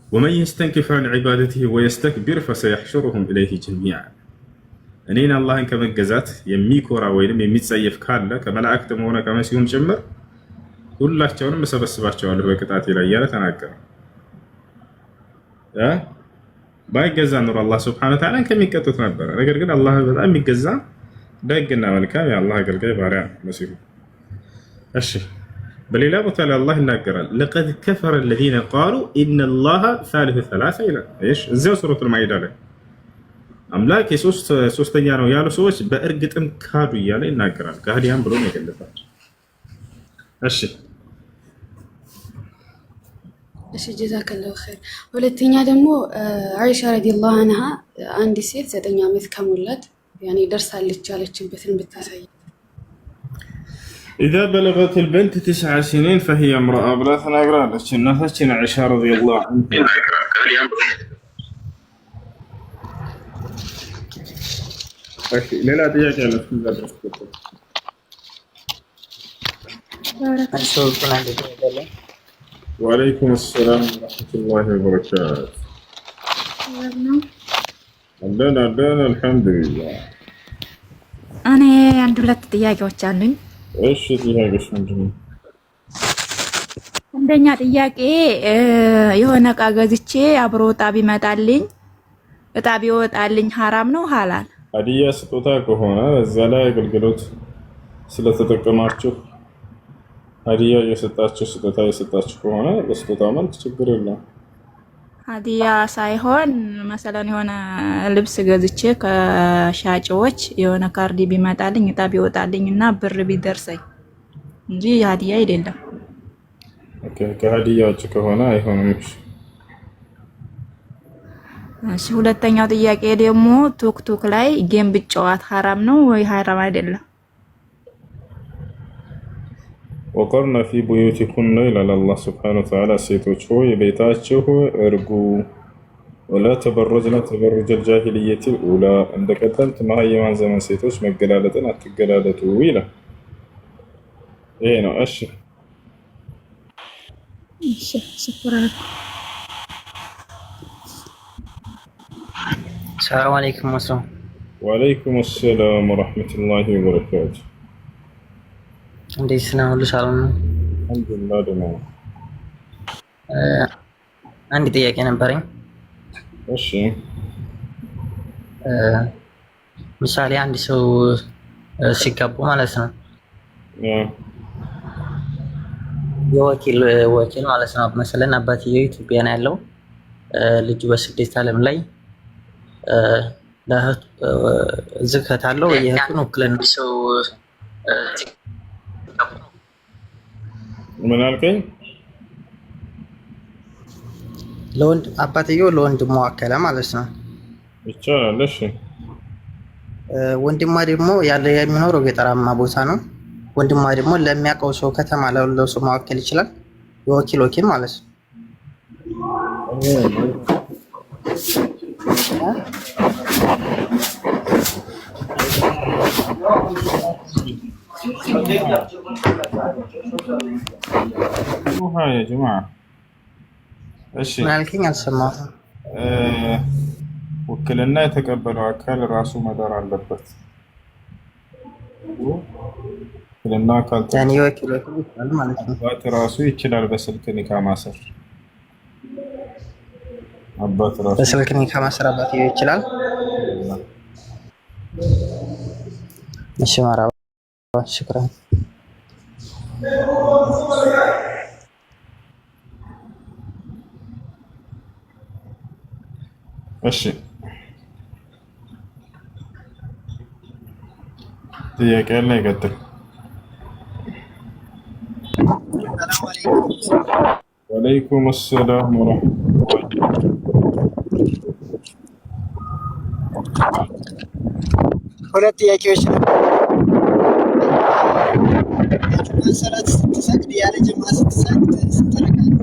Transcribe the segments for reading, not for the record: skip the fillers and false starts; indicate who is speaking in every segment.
Speaker 1: ومن يستنكف عن عبادته ويستكبر فسيحشرهم إليه جميعا እኔን አላህን ከመገዛት የሚኮራ ወይንም የሚጸየፍ ካለ ከመላእክትም ሆነ ከመሲሁም ጭምር ሁላቸውንም እሰበስባቸዋለሁ በቅጣቴ ላይ እያለ ተናገረ። ባይገዛ ኑሮ አላህ ሱብሓነሁ ወተዓላ ከሚቀጡት ነበረ። ነገር ግን አላህ በጣም የሚገዛ ደግና መልካም የአላህ አገልጋይ ባሪያ መሲሁ። እሺ በሌላ ቦታ ላይ አላህ ይናገራል ለቀድ ከፈረ الذين قالوا إن الله ثالث ثلاثة ይላል። እሺ እዚያው ሱረቱል ማኢዳ ላይ አምላክ ሶስተኛ ነው ያሉ ሰዎች በእርግጥም ካዱ እያለ ይናገራል። ካህዲያን ብሎ ነው የገለጻቸው።
Speaker 2: እሺ ጀዛከላሁ ኸይር። ሁለተኛ ደግሞ አይሻ ረዲየላሁ ዐንሃ አንድ ሴት 9 ዓመት ከሞላት ያኔ ደርሳለች ያለችበትን ብታሳይ
Speaker 1: إذا بلغت البنت 9 سنين فهي امرأة بلا تناقرالش النفسين عائشة رضي الله عنها ሌላ ጥያቄ አለ? ወአለይኩም ሰላም ወራህመቱላሂ ወበረካቱ። አለን አልሐምዱሊላህ።
Speaker 3: እኔ አንድ ሁለት ጥያቄዎች አሉኝ።
Speaker 1: እሺ ጥያቄሽ ምንድን ነው?
Speaker 3: አንደኛ ጥያቄ የሆነ እቃ ገዝቼ አብሮ እጣ ቢመጣልኝ እጣ ቢወጣልኝ ሐራም ነው ሐላል?
Speaker 1: ሀዲያ ስጦታ ከሆነ እዛ ላይ አገልግሎት ስለተጠቀማችሁ ሀዲያ የሰጣችሁ ስጦታ የሰጣችሁ ከሆነ በስጦታ መልክ ችግር የለም።
Speaker 3: ሀዲያ ሳይሆን መሰለን የሆነ ልብስ ገዝቼ ከሻጭዎች የሆነ ካርዲ ቢመጣልኝ እጣ ቢወጣልኝ እና ብር ቢደርሰኝ እንጂ ሀዲያ አይደለም።
Speaker 1: ኦኬ ከሀዲያ ውጭ ከሆነ አይሆንም።
Speaker 3: እሺ ሁለተኛው ጥያቄ ደግሞ ቱክቱክ ላይ ጌም ብጫወት ሐራም ነው ወይ ሐራም አይደለም?
Speaker 1: ወቀርነ ፊ ቡዩቲኩነ ይላል አላህ ሱብሓነሁ ወተዓላ ሴቶች ሆይ ቤታችሁ እርጉ ወላ ተበረጅነ ተበሩጀ الجاهلية الأولى እንደ ቀደምት መሃይማን ዘመን ሴቶች መገላለጥን አትገላለጡ ይላል። ይሄ ነው። እሺ
Speaker 3: ሽኩራን።
Speaker 4: ሰላም አለይኩም ወሰላም።
Speaker 1: ወአለይኩም ሰላም ወራህመቱላሂ ወበረካቱ።
Speaker 4: እንዴት ነው? ሁሉ ሰላም ነው?
Speaker 1: አልሐምዱሊላህ ደህና ነው።
Speaker 4: አንድ ጥያቄ ነበረኝ።
Speaker 1: እሺ
Speaker 4: ምሳሌ አንድ ሰው ሲጋቡ ማለት ነው የወኪል ማለት ነው መሰለን አባትየው ኢትዮጵያ ነው ያለው ልጁ በስደት ዓለም ላይ ለእህቱ ዝከት አለው የእህቱን ውክልና ሰው
Speaker 1: ምን አልከኝ?
Speaker 4: ለወንድ አባትየው ለወንድሙ ወከለ ማለት ነው።
Speaker 1: ይቻላል። እሺ
Speaker 4: ወንድሟ ደግሞ ያለ የሚኖረው ገጠራማ ቦታ ነው። ወንድሟ ደግሞ ለሚያውቀው ሰው ከተማ ላለው ሰው ማወከል ይችላል። የወኪል ወኪል ማለት ነው።
Speaker 1: يا جماعة እሺ
Speaker 4: ማልከኝ አልሰማሁም።
Speaker 1: ውክልና የተቀበለው አካል ራሱ መዳር አለበት። ውክልና አካል
Speaker 4: ያኔ ወኪል ይችላል ማለት ነው።
Speaker 1: አባት ራሱ ይችላል በስልክ ኒካ ማሰር። አባት ራሱ
Speaker 4: በስልክ ኒካ ማሰር አባትየው ይችላል። እሺ ማራባ ሽክራን።
Speaker 1: እሺ ጥያቄ ያለ ይቀጥል። ወአለይኩም ሰላም ወራህመቱላሂ
Speaker 4: ሁለት ጥያቄዎች ሰላት ስትሰግድ ያለ ጀማ ስትሰግድ ስትረካለህ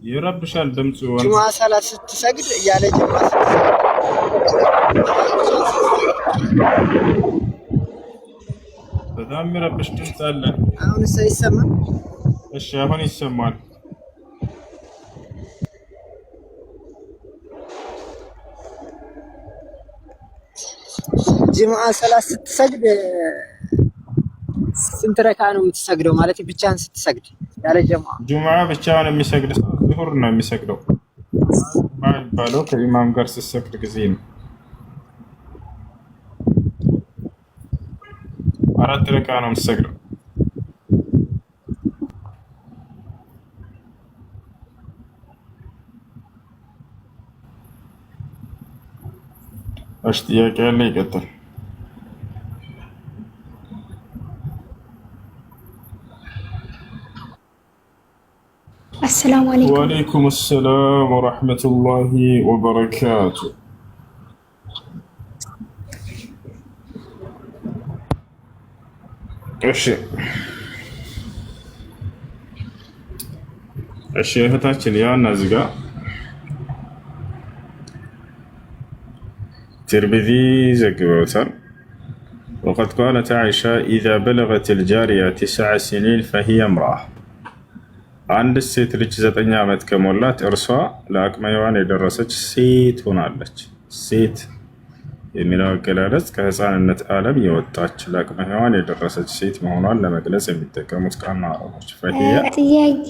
Speaker 1: ይረብሻል ድምፁ።
Speaker 4: ጀማ ሰላት ስትሰግድ ያለ ጀማ
Speaker 1: በጣም የሚረብሽ ድምፅ አለ።
Speaker 4: አሁን ይሰማል?
Speaker 1: እሺ አሁን ይሰማል።
Speaker 4: ጅምዓ ሰላት ስትሰግድ ስንት ረካ ነው የምትሰግደው? ማለት ብቻህን ስትሰግድ ያለ
Speaker 1: ጁምዓ ብቻውን የሚሰግድ ሰው ዙሁር ነው የሚሰግደው ባለው ከኢማም ጋር ስትሰግድ ጊዜ ነው። 4 ረካ ነው የምትሰግደው። እሺ ጥያቄ ያለ ይቀጥል።
Speaker 2: السلام عليكم.
Speaker 1: وعليكم السلام ورحمة الله وبركاته. እሺ እህታችን ያና ዝጋ ترمذي زكوتر وقد قالت عائشة إذا بلغت الجارية 9 سنين فهي امرأة. عند الست ልጅ 9 ዓመት ከሞላት እርሷ ለአቅመ ሔዋን የደረሰች ሴት ሆናለች። ሴት የሚለው አገላለጽ ከህፃንነት ዓለም የወጣች ለአቅመ ሔዋን የደረሰች ሴት መሆኗን ለመግለጽ የሚጠቀሙት ቃል ነው። አረቦች فهي
Speaker 5: ጥያቄ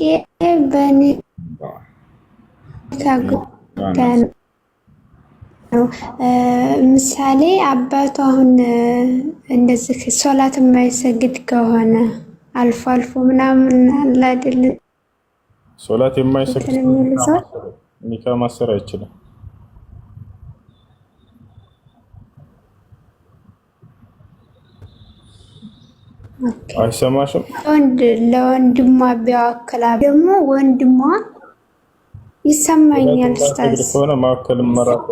Speaker 5: ምሳሌ አባቱ አሁን እንደዚህ ሶላት የማይሰግድ ከሆነ አልፎ አልፎ ምናምን አለ አይደል?
Speaker 1: ሶላት የማይሰግድ ኒካ ማሰር አይችልም። አይሰማሽም?
Speaker 5: ለወንድሟ ቢያወክላ ደግሞ ወንድሟ ይሰማኛል ኡስታዝ
Speaker 1: ሆነ ማከልም መራቅ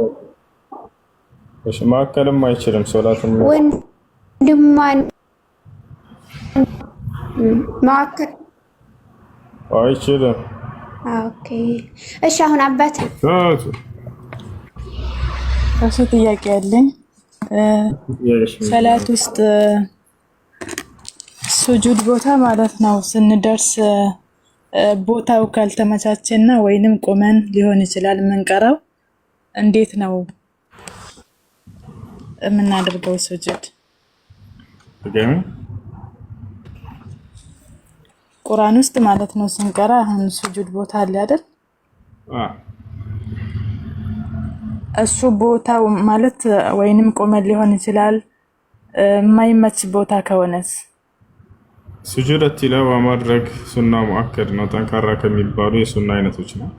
Speaker 1: እሺ ማከልም አይችልም። ሶላትም
Speaker 5: ወንድሟ ማከል
Speaker 1: አይችልም።
Speaker 5: ኦኬ እሺ አሁን አባት
Speaker 6: እሱ ጥያቄ አለኝ። ሰላት ውስጥ ሱጁድ ቦታ ማለት ነው ስንደርስ ቦታው ካልተመቻቸና ወይንም ቆመን ሊሆን ይችላል የምንቀራው፣ እንዴት ነው የምናደርገው ሱጁድ? ቁርአን ውስጥ ማለት ነው ስንቀራ አሁን ሱጁድ ቦታ አለ አይደል? እሱ ቦታው ማለት ወይንም ቆመን ሊሆን ይችላል። የማይመች ቦታ ከሆነስ
Speaker 1: ሱጁድ ቲላዋ ማድረግ ሱና ሙአከድ ነው። ጠንካራ ከሚባሉ የሱና አይነቶች ነው።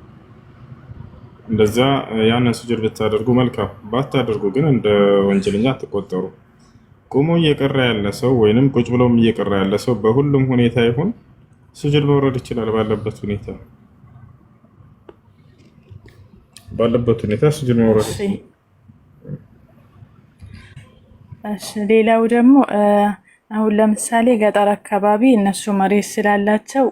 Speaker 1: እንደዛ ያንን ሱጁድ ብታደርጉ መልካም፣ ባታደርጉ ግን እንደ ወንጀለኛ አትቆጠሩ። ቆሞ እየቀራ ያለ ሰው ወይንም ቁጭ ብሎም እየቀራ ያለ ሰው በሁሉም ሁኔታ ይሁን ሱጁድ መውረድ ይችላል። ባለበት ሁኔታ ሱጁድ መውረድ።
Speaker 6: እሺ ሌላው ደግሞ አሁን ለምሳሌ ገጠር አካባቢ እነሱ መሬት ስላላቸው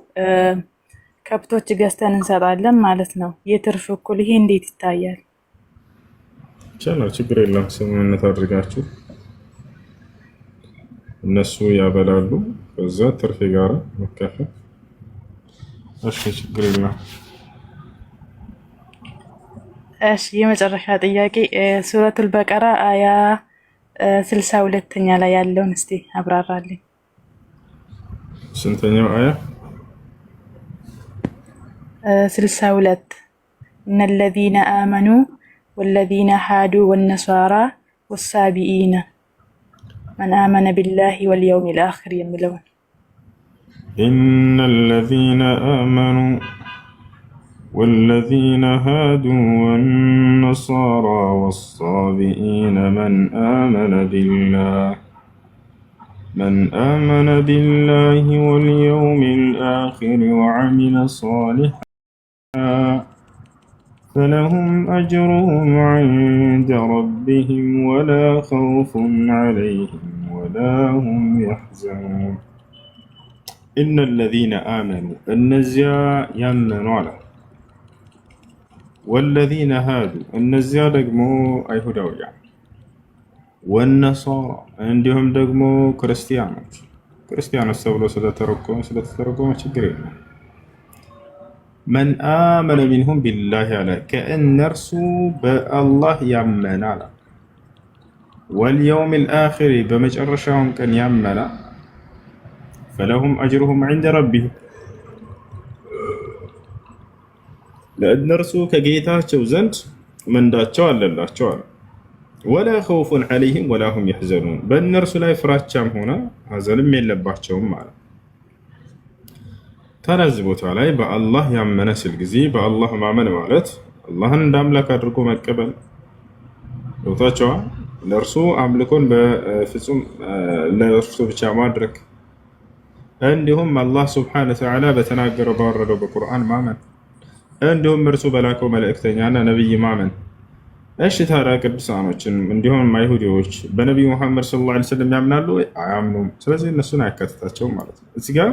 Speaker 6: ከብቶች ገዝተን እንሰጣለን ማለት ነው። የትርፍ እኩል ይሄ እንዴት ይታያል?
Speaker 1: ችግር የለም። ስምምነት አድርጋችሁ እነሱ ያበላሉ፣ በዛ ትርፍ ጋራ መካፈል። እሺ ችግር የለም።
Speaker 6: እሺ የመጨረሻ ጥያቄ ሱረቱል በቀራ አያ 62ኛ ላይ ያለውን እስቲ አብራራልኝ።
Speaker 1: ስንተኛው አያ?
Speaker 6: 62 إن الذين آمنوا والذين هادوا والنصارى والسابئين من آمن بالله واليوم الآخر የሚለውን
Speaker 1: إن الذين آمنوا والذين هادوا والنصارى والصابئين من آمن بالله واليوم الآخر وعمل صالحا فلهم أجرهم عند ربهم ولا خوف عليهم ولا هم يحزنون. إن الذين آمنوا النزيا يمنوا على والذين هادوا النزيا دقمو أيهوداوية والنصارى عندهم دقمو كريستيانوች ክርስቲያኖች ተብሎ ስለተተረጎመ ችግር የለም። መን አመነ ሚንሁም ቢላሂ አለ ከእነርሱ በአላህ ያመነ አለ ወልየውም ልአኺር በመጨረሻውም ቀን ያመነ ፈለሁም አጅሩሁም ዐንደ ረቢሂም ለእነርሱ ከጌታቸው ዘንድ ምንዳቸው አለላቸው አለ። ወላ ኸውፉን ዐለይሂም ወላ ሁም የሕዘኑን በእነርሱ ላይ ፍራቻም ሆነ ሐዘንም የለባቸውም ማለት። ታዲያ እዚህ ቦታ ላይ በአላህ ያመነ ሲል ጊዜ በአላህ ማመን ማለት አላህን እንደ አምላክ አድርጎ መቀበል ገብቷቸዋል። ለእርሱ አምልኮን በፍጹም ለእርሱ ብቻ ማድረግ እንዲሁም አላህ ስብሓነሁ ወተዓላ በተናገረው ባወረደው በቁርአን ማመን እንዲሁም እርሱ በላከው መልእክተኛና ነብይ ማመን። እሺ ታዲያ ቅዱሳኖችን እንዲሁም አይሁዲዎች በነቢዩ መሐመድ ሰለላሁ ዐለይሂ ወሰለም ያምናሉ ወይ? አያምኑም። ስለዚህ እነሱን አያካትታቸውም ማለት ነው። እዚህ ጋር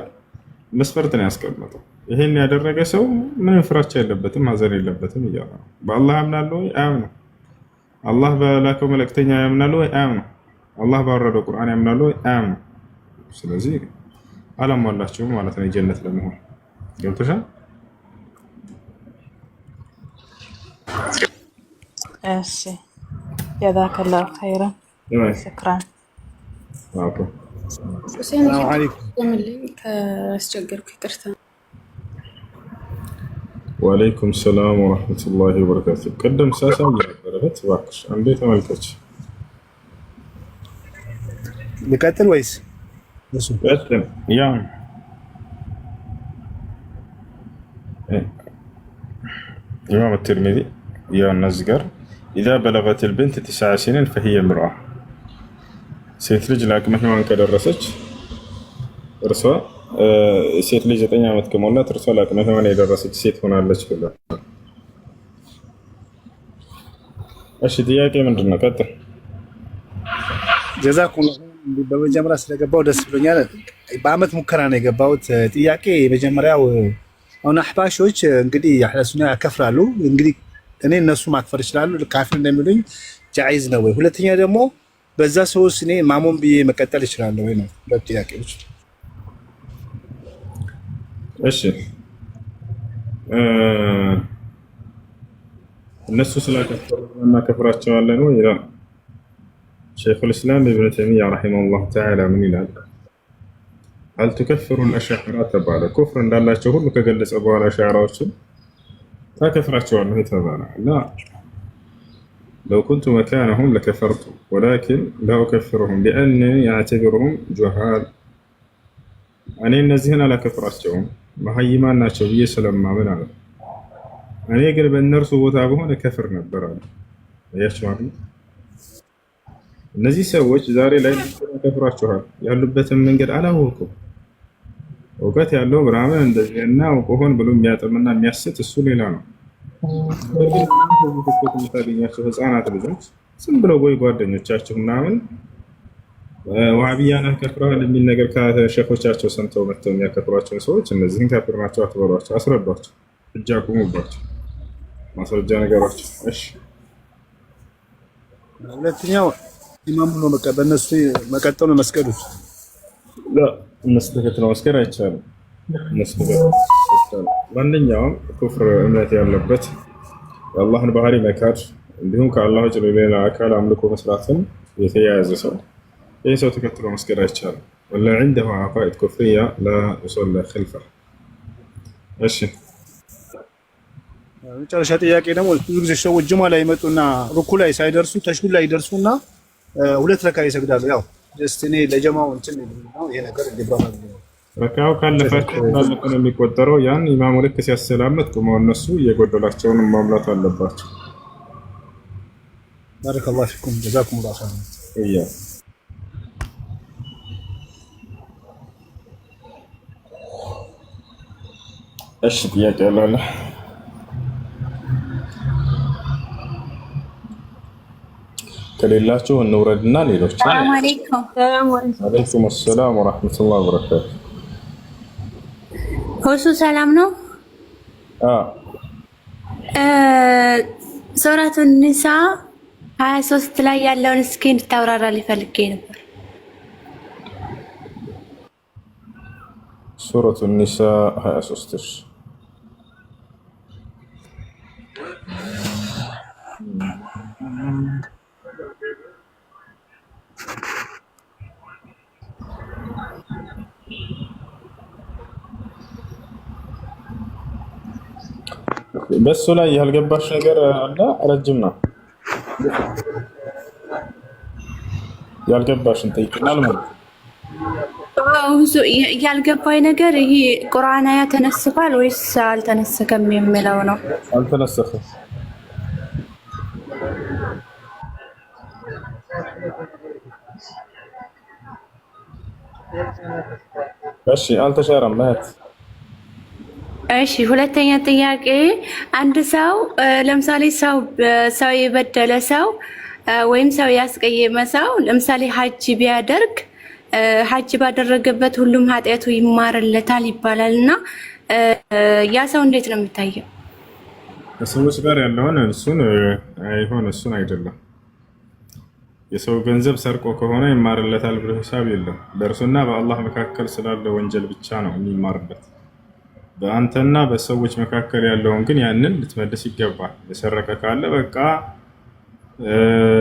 Speaker 1: መስፈርት ነው ያስቀመጠው። ይሄን ያደረገ ሰው ምንም ፍራቻ የለበትም፣ ሀዘን የለበትም እያለ ነው። በአላህ ያምናሉ ወይ? አያምኑም። አላህ በላከው መልእክተኛ ያምናሉ ወይ? አያምኑም። አላህ ባወረደው ቁርአን ያምናሉ ወይ? አያምኑም። ስለዚህ አላሟላቸውም ማለት ነው የጀነት ለመሆን። ገብቶሻል?
Speaker 6: እሺ ጀዛከላሁ ኸይረን ሽክራን።
Speaker 2: ሁሴን ለምልኝ ከአስቸገርኩ ይቅርታ።
Speaker 1: ወአለይኩም ሰላም ወረሕመቱላሂ ወበረካቱ። ቅድም ሳሳይ ነበረበት። እባክሽ አንዴ ተመልከች።
Speaker 7: ልቀጥል ወይስ እሱ?
Speaker 1: ቀጥል። ያ ኢማም አትርሚዚ ያ እነዚህ ጋር ኢዛ በለገት ልብንት 9 ሲኒን ፈሂየ ምርአ ሴት ልጅ ለአቅመ ሔዋን ከደረሰች እርሷ ሴት ልጅ 9 ዓመት ከሞላት እርሷ ለአቅመ ሔዋን የደረሰች ሴት ሆናለች ብሏል። እሺ ጥያቄ ምንድን ነው? ቀጥል።
Speaker 7: ጀዛኩም በመጀመሪያ ስለገባው ደስ ብሎኛል። በአመት ሙከራ ነው የገባሁት። ጥያቄ የመጀመሪያው አሁን አህባሾች እንግዲህ ያህለሱና ያከፍራሉ። እንግዲህ እኔ እነሱ ማክፈር ይችላሉ ካፊር እንደሚሉኝ ጃይዝ ነው ወይ? ሁለተኛ ደግሞ በዛ ሰውስ እኔ ማሞን ብዬ መቀጠል ይችላለሁ ወይ ነው? ሁለት ጥያቄዎች።
Speaker 1: እሺ እነሱ ስላከፈሩ እናከፍራቸዋለን ወይ ይላል ሸይኹል ኢስላም ኢብኑ ተይሚያ ረሂመሁላህ ተዓላ። ምን ይላል? هل تكفر الأشاعرة تبعنا كفر إن الله شهور كجلس أبو على أشاعرة تكفرت شو عنه تبعنا؟ لا، لو كنت مكانهم لكفرت ولكن لا أكفرهم لأني أعتبرهم جهال. أنا نزهنا لا كفرت شوهم ما هي ما ناشوية سلام ما من هذا. أنا يقرب النرس وتابعون كفرنا برا. إيش معنى؟ እነዚህ ሰዎች ዛሬ ላይ ከፍራችኋል ያሉበትን መንገድ አላወቁም። እውቀት ያለው ብርሃን እንደዚህና ሆን ብሎ የሚያጠምና የሚያስት እሱ ሌላ ነው። የምታገኛቸው ህፃናት ልጆች ዝም ብለው ወይ ጓደኞቻቸው ምናምን ዋሃቢያን ከፍረዋል የሚል ነገር ከሸኾቻቸው ሰምተው መጥተው የሚያከፍሯቸው ሰዎች እነዚህን ካፊር ናቸው አትበሏቸው፣ አስረዷቸው፣ እጅ አቁሙባቸው፣ ማስረጃ ነገሯቸው። እሺ
Speaker 7: ሁለተኛው ኢማም ብሎ በእነሱ መቀጠሉ መስገዱ
Speaker 1: እነሱ ተከትለው መስገድ አይቻልም። እነሱ ማንኛውም ኩፍር እምነት ያለበት የአላህን ባህሪ መካድ እንዲሁም ከአላህ ውጭ ሌላ አካል አምልኮ መስራትን የተያያዘ ሰው ይህ ሰው ተከትሎ መስገድ አይቻልም። ወላ عنده عقائد كفرية لا يصلى خلفه። እሺ
Speaker 7: መጨረሻ ጥያቄ ደግሞ ብዙ ጊዜ ሰዎች ጁማ ላይ ይመጡና ሩኩ ላይ ሳይደርሱ ተሽሁድ ላይ ይደርሱና ሁለት ረካ ይሰግዳሉ። ያው ጀስት እኔ ለጀማው እንትን ነው ይሄ ነገር እንዲባል
Speaker 1: ረካው ካለፋቸው እንዳለፈ ነው የሚቆጠረው። ያን ኢማሙ ልክ ሲያሰላመት ቆመው እነሱ የጎደላቸውን ማምላት አለባቸው።
Speaker 7: ባረከላሁ ፊኩም ጀዛኩሙላሁ ኸይረን።
Speaker 1: እሺ ጥያቄ አለ? ከሌላችሁ እንውረድና ሌሎች።
Speaker 8: ሰላም አለይኩም።
Speaker 1: ወአለይኩም ሰላም ወራህመቱላሂ ወበረካቱ።
Speaker 8: ሁሱ ሰላም ነው? ሱረቱ ኒሳ 23 ላይ ያለውን እስኪ እንድታብራራ ሊፈልጌ ነበር።
Speaker 1: ሱረቱ ኒሳ 23 በሱ ላይ ያልገባሽ ነገር አለ? ረጅም ነው። ያልገባሽን ጠይቅናል ማለት
Speaker 8: ያልገባኝ ነገር ይሄ ቁርአን አያ ተነስቷል ወይስ አልተነሰከም የሚለው ነው።
Speaker 1: አልተነሰከም። እሺ አልተሻረም ማለት።
Speaker 8: እሺ ሁለተኛ ጥያቄ አንድ ሰው ለምሳሌ ሰው የበደለ ሰው ወይም ሰው ያስቀየመ ሰው ለምሳሌ ሀጅ ቢያደርግ ሀጅ ባደረገበት ሁሉም ኃጢአቱ ይማርለታል ይባላል እና ያ ሰው እንዴት ነው የሚታየው?
Speaker 1: ከሰዎች ጋር ያለውን እሱን አይደለም። የሰው ገንዘብ ሰርቆ ከሆነ ይማርለታል ብሎ ሂሳብ የለም። በእርሱና በአላህ መካከል ስላለ ወንጀል ብቻ ነው የሚማርበት። በአንተና በሰዎች መካከል ያለውን ግን ያንን ልትመልስ ይገባል። የሰረቀ ካለ በቃ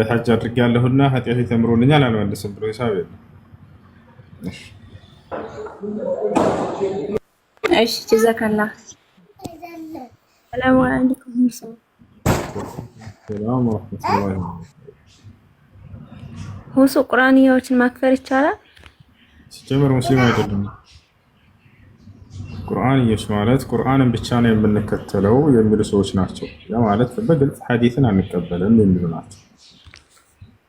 Speaker 1: ሀጅ አድርጌያለሁና ኃጢአት ተምሮልኛል አልመልስም ብሎ ሂሳብ የለም።
Speaker 8: እሺ ጀዛከላህ። ሰላም አለይኩም።
Speaker 1: ሰላም ወራህመቱላሂ።
Speaker 9: ሁሱ ቁርአንያዎችን ማክፈር ይቻላል?
Speaker 1: ሲጀምር ሙስሊም አይደለም። ቁርአንዮች ማለት ቁርአንን ብቻ ነው የምንከተለው የሚሉ ሰዎች ናቸው። ያ ማለት በግልጽ ሐዲስን አንቀበልም የሚሉ ናቸው።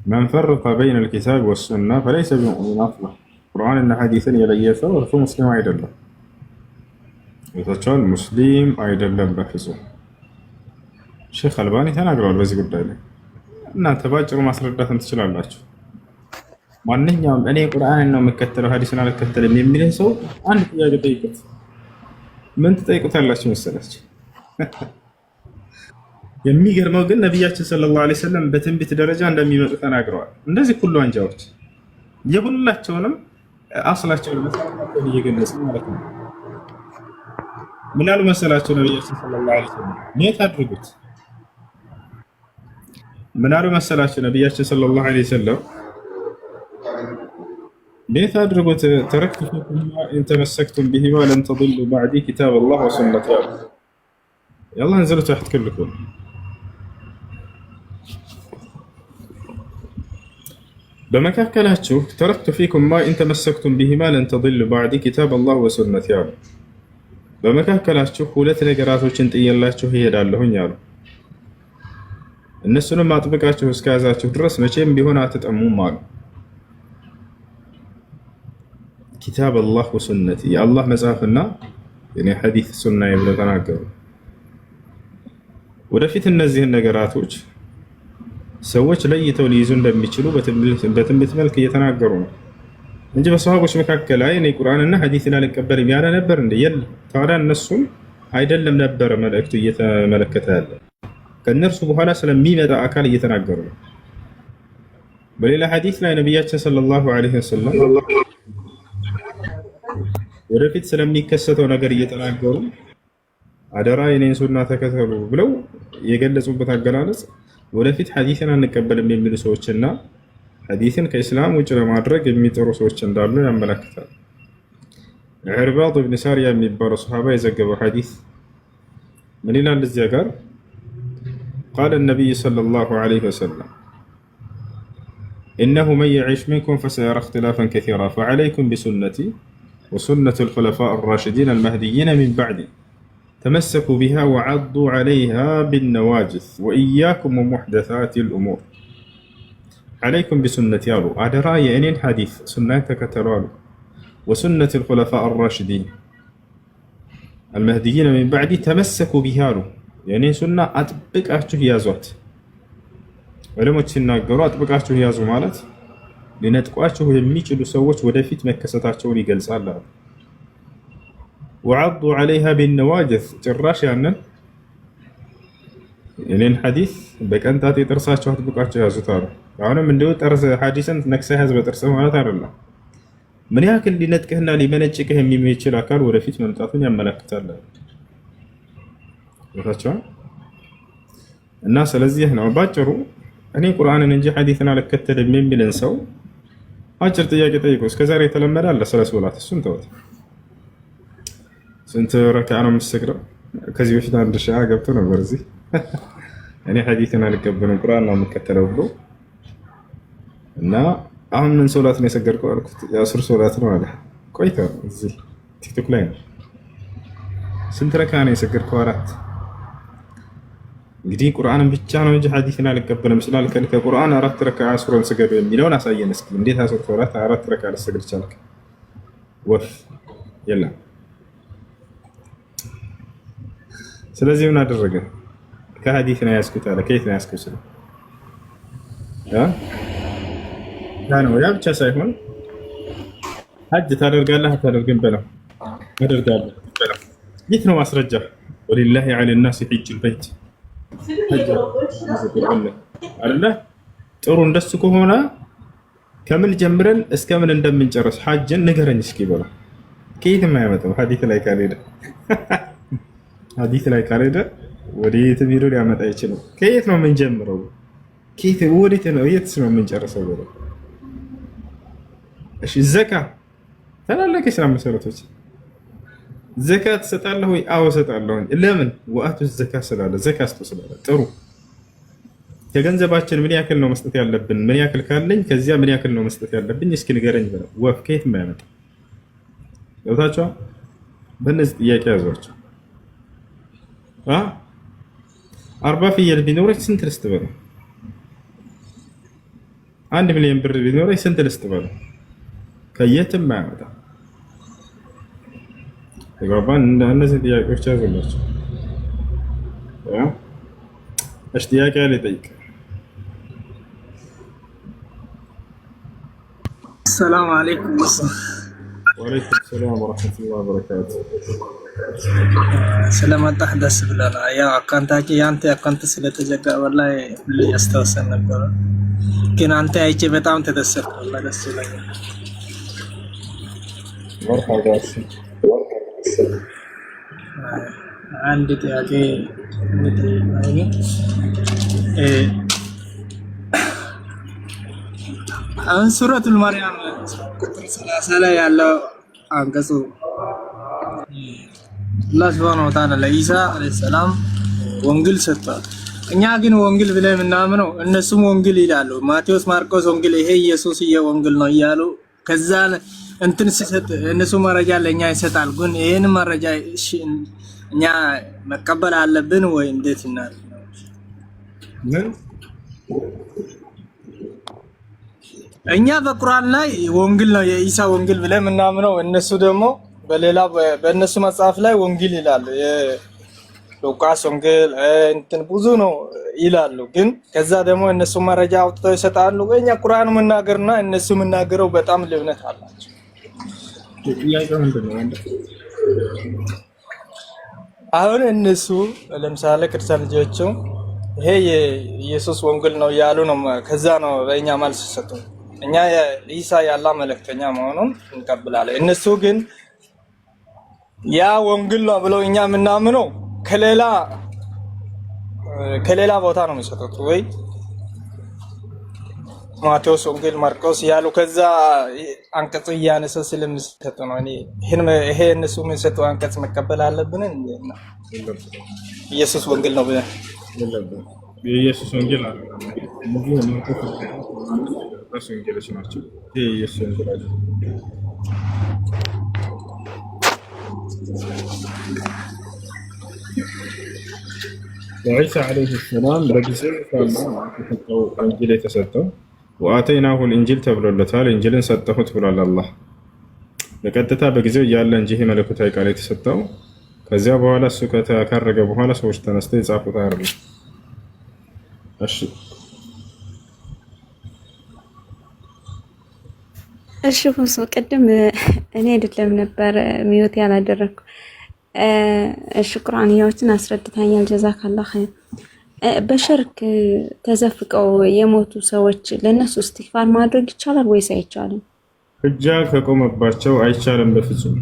Speaker 1: መን ፈረቀ በይነ አልኪታብ ወሱና ፈለይሰ ቢሙእሚን አስላ። ቁርአንና ሐዲስን የለየ ሰው እርሱ ሙስሊም አይደለም። ወታቻል ሙስሊም አይደለም በፍጹም። ሼክ አልባኒ ተናግረዋል በዚህ ጉዳይ ላይ። እናንተ ባጭሩ ማስረዳትም ትችላላችሁ። ማንኛውም እኔ ቁርአንን ነው የምከተለው ሐዲስን አልከተልም የሚል ሰው አንድ ጥያቄ ጠይቁት። ምን ትጠይቁታላችሁ መሰላችሁ? የሚገርመው ግን ነቢያችን ሰለላሁ ዐለይሂ ወሰለም በትንቢት ደረጃ እንደሚመጡ ተናግረዋል። እንደዚህ ሁሉ አንጃዎች የሁላቸውንም አስላቸውን መሰለኝ እየገለጹ ማለት ነው። ምን አሉ መሰላችሁ? ነቢያችን ሰለላሁ ዐለይሂ ወሰለም ኔት አድርጉት። ምን አሉ መሰላችሁ? ነቢያችን ሰለላሁ ዐለይሂ ወሰለም ቤት አድርጎት ተረክቱ ፊኩማ ኢን ተመሰክቱም ቢሂማ ለን ተضሉ ባዕዲ ኪታብ አላህ ወሱነቲ ያሉ የአላህ እንዘሉ ተሕት ክልኩም በመካከላችሁ ተረክቱ ፊኩማ ኢን ተመሰክቱም ቢሂማ ለን ተضሉ ባዕዲ ኪታብ አላህ ወሱነቲ ያሉ በመካከላችሁ ሁለት ነገራቶችን ጥየላችሁ ይሄዳለሁኝ አሉ። እነሱንም አጥብቃችሁ እስከያዛችሁ ድረስ መቼም ቢሆን አትጠሙም አሉ። ኪታብ አላህ ወሱነቲ የአላህ መጽሐፍና የኔ ሐዲስ ሱና ብለው ተናገሩ። ወደፊት እነዚህን ነገራቶች ሰዎች ለይተው ሊይዙ እንደሚችሉ በትንቢት መልክ እየተናገሩ ነው እንጂ በሰሃቦች መካከል ላይ እኔ ቁርአንና ሐዲስን አልቀበልም ያለ ነበር እንዴ? የለም። ታዲያ እነሱም አይደለም ነበር መልእክቱ እየተመለከተ ያለ ከእነርሱ በኋላ ስለሚመጣ አካል እየተናገሩ ነው። በሌላ ሐዲስ ላይ ነቢያችን ሰለላሁ ዐለይሂ ወሰለም ወደፊት ስለሚከሰተው ነገር እየተናገሩ አደራ የኔን ሱና ተከተሉ ብለው የገለጹበት አገላለጽ ወደፊት ሐዲስን አንቀበልም የሚሉ ሰዎችና ሐዲስን ከእስላም ውጭ ለማድረግ የሚጥሩ ሰዎች እንዳሉ ያመለክታል። ዕርባድ ብን ሳሪያ የሚባለው ሰሃባ የዘገበው ሐዲስ ምን ይላል? እዚያ ጋር ቃለ ነቢይ ሰለላሁ ዐለይሂ ወሰለም ኢነሁ መን የዒሽ ሚንኩም ፈሰየራ እኽቲላፈን ከሲራ ፈዐለይኩም ቢሱነቲ وسنة الخلفاء الراشدين المهديين من بعدي تمسكوا بها وعضوا عليها بالنواجذ وإياكم ومحدثات الأمور عليكم بسنة يالو أدرا يأنين حديث سنة كترالو وسنة الخلفاء الراشدين المهديين من بعدي تمسكوا بها يعني سنة أطبق أشته يازوت ولما تسناقروا أطبق أشته يازو مالت ሊነጥቋቸው የሚችሉ ሰዎች ወደፊት መከሰታቸውን ይገልጻል። ወዐዱ ዐለይሃ ቢነዋጅዝ ጭራሽ ያንን የኔን ሐዲስ በቀንጣጤ ጥርሳቸው አጥብቃቸው ያዙታሉ። አሁንም እንዲሁ ጥርስ ሐዲስን ነክሰህ ያዝ በጥርስ ማለት አይደለም። ምን ያክል ሊነጥቅህና ሊመነጭቅህ የሚችል አካል ወደፊት መምጣቱን ያመለክታል። ወታቻው እና ስለዚህ ነው ባጭሩ እኔ ቁርአንን እንጂ ሐዲስን አልከተልም የሚልን ሰው አጭር ጥያቄ ጠይቆ እስከዛሬ የተለመደ አለ ስለ ሶላት እሱን ተውት። ስንት ረካዓ ነው የምትሰግደው? ከዚህ በፊት አንድ ሺዓ ገብቶ ነበር እዚህ እኔ ሐዲስን አልቀበልም ቁርአን ነው የምከተለው ብሎ እና አሁን ምን ሶላት ነው የሰገድከው አልኩት። የአስር ሶላት ነው አለ። ቆይታ እዚህ ቲክቶክ ላይ ነው። ስንት ረካዓ ነው የሰገድከው? 4። እንግዲህ ቁርአንን ብቻ ነው እንጂ ሐዲስን አልቀበልም ስላልከን ከቁርአን 4 ረካዓ አስሮን ስገድ የሚለውን አሳየን እስኪ። እንዴት አስር ሶላት 4 ረካዓ ልትሰግድ ቻልክ? ወፍ የለም። ስለዚህ ምን አደረገ? ከሐዲስ ነው ያስኩት አለ። ከየት ነው ያስኩት? ነው ያ ብቻ ሳይሆን ሐጅ ታደርጋለህ አታደርግም በለው። አደርጋለሁ በለው። የት ነው ማስረጃ? ወሊላሂ ዐለ الناس حج البيت አይደለ? ጥሩ እንደሱ ከሆነ ከምን ጀምረን እስከ ምን እንደምንጨርስ ሐጅን ንገረኝ እስኪ በለው። ከየትም አያመጣም ሐዲስ ላይ ካልሄደ ሐዲስ ላይ ካልሄደ ወዴት ቢሮ ሊያመጣ አይችልም። ከየት ነው የምንጀምረው? ከየት ወዴት ነው የትስ ነው የምንጨርሰው በለው። እሺ ዘካ ታላላቅ የእስላም መሰረቶች ዘካ ትሰጣለህ ወይ? አዎ እሰጣለሁ። ለምን? ወአቱ ዘካ ስላለ ዘካ ስላለ። ጥሩ ከገንዘባችን ምን ያክል ነው መስጠት ያለብን? ምን ያክል ካለኝ ከዚያ ምን ያክል ነው መስጠት ያለብኝ እስኪ ንገረኝ በለው። ወፍ ከየት የማያመጣ ገብታችኋ? በእነዚህ ጥያቄ ያዟቸው። 40 ፍየል ቢኖረኝ ስንት ልስጥ በለው። 1 ሚሊዮን ብር ቢኖረኝ ስንት ልስጥ በለው። ከየትም ማያመጣ ተግባባን። እነዚህ ጥያቄዎች ያዙላቸው። እሺ ጥያቄ ያለ ጠይቅ።
Speaker 10: ሰላም አለይኩም።
Speaker 1: ወአለይኩም ሰላም ወራህመቱላሂ ወበረካቱ።
Speaker 10: ስለመጣህ ደስ ብሎናል። ያው አካውንታችን ያንተ አካውንት ስለተዘጋ ወላሂ ሁሌ ያስታውሰን ነበር፣ ግን አንተ አይቼ በጣም ተደሰትኩ። ወላሂ ደስ ይላል። አንድ ጥያቄ አሁን ሱረቱል ማርያም ቁጥር 30 ላይ ያለው አንቀጹ አላህ ሱብሓነሁ ወተዓላ ለኢሳ አለይሂ ሰላም ወንጌል ሰጥቷል። እኛ ግን ወንጌል ብለን የምናምነው እነሱም ወንጌል ይላሉ። ማቴዎስ፣ ማርቆስ ወንጌል ይሄ ኢየሱስ ወንጌል ነው እያሉ ከዛ እንትን ሲሰጥ እነሱ መረጃ ለኛ ይሰጣል። ግን ይሄን መረጃ እኛ መቀበል አለብን ወይ እንዴት እናል? እኛ በቁርአን ላይ ወንጌል ነው የኢሳ ወንጌል ብለን የምናምነው፣ እነሱ ደግሞ በሌላ በእነሱ መጽሐፍ ላይ ወንጌል ይላሉ። የሉቃስ ወንጌል እንትን ብዙ ነው ይላሉ። ግን ከዛ ደግሞ እነሱ መረጃ አውጥተው ይሰጣሉ። ወይኛ ቁርአኑ መናገርና እነሱ መናገረው በጣም ልዩነት አላቸው። አሁን እነሱ ለምሳሌ ክርስቲያን ልጆቹ ይሄ የኢየሱስ ወንጌል ነው ያሉ ነው። ከዛ ነው በእኛ መልስ ሰጡ። እኛ ኢሳ የአላህ መልእክተኛ መሆኑን እንቀበላለን። እነሱ ግን ያ ወንጌል ነው ብለው እኛ የምናምነው ከሌላ ቦታ ነው የሚሰጡት። ወይ ማቴዎስ ወንጌል፣ ማርቆስ ያሉ ከዛ አንቀጽ እያነሱ ስለሚሰጡ ነው። ይሄ እነሱ የሚሰጡ አንቀጽ መቀበል አለብን። ኢየሱስ ወንጌል ነው ብለን
Speaker 1: የኢየሱስ ወንጌል አለ ራሱ ወንጌሎች ናቸው። የኢየሱስ ወንጌል አለ። ወዒሳ ዓለይሂ ሰላም በጊዜው ከአላህ እንጂል የተሰጠው ወአተይናሁ ልእንጂል ተብሎለታል። እንጂልን ሰጠሁት ብሏል አላህ በቀጥታ በጊዜው እያለ እንጂ ይሄ መለኮታዊ ቃል የተሰጠው ከዚያ በኋላ እሱ ካረገ በኋላ ሰዎች ተነስተው የጻፉት አይደለም። እሺ
Speaker 9: እሺ ሁሱ ቅድም እኔ አይደለም ነበር ሚዩት ያላደረኩ። እሺ ቁርአንያዎችን አስረድታኛል። ጀዛካላህ ኸይር። በሽርክ ተዘፍቀው የሞቱ ሰዎች ለነሱ እስትግፋር ማድረግ ይቻላል ወይስ አይቻልም?
Speaker 1: ሁጃ ከቆመባቸው አይቻልም በፍጹም።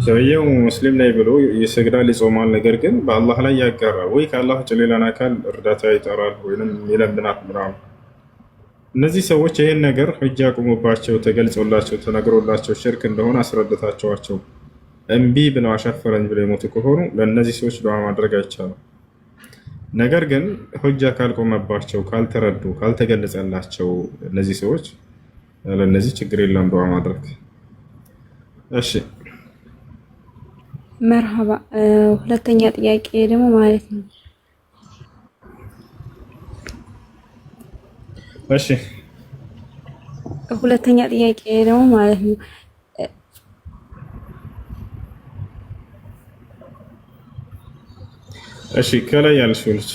Speaker 1: ሰውየው ሙስሊም ላይ ብሎ ይሰግዳል፣ ይጾማል። ነገር ግን በአላህ ላይ ያጋራል ወይ ከአላህ ውጭ ሌላን አካል እርዳታ ይጠራል ወይም ይለምናል ምናምን። እነዚህ ሰዎች ይህን ነገር ሁጃ ቆሞባቸው ተገልጾላቸው ተነግሮላቸው ሽርክ እንደሆነ አስረድታቸዋቸው እምቢ ብለው አሻፈረኝ ብለው የሞቱ ከሆኑ ለእነዚህ ሰዎች ዱዓ ማድረግ አይቻልም። ነገር ግን ሁጃ ካልቆመባቸው ካልተረዱ ካልተገለጸላቸው እነዚህ ሰዎች ለእነዚህ ችግር የለም ዱዓ ማድረግ። እሺ
Speaker 9: መርሃባ። ሁለተኛ ጥያቄ ደግሞ ማለት ነው።
Speaker 1: እሺ
Speaker 9: ሁለተኛ ጥያቄ ደግሞ ማለት ነው።
Speaker 1: እሺ ከላይ ያልሽው ልጅ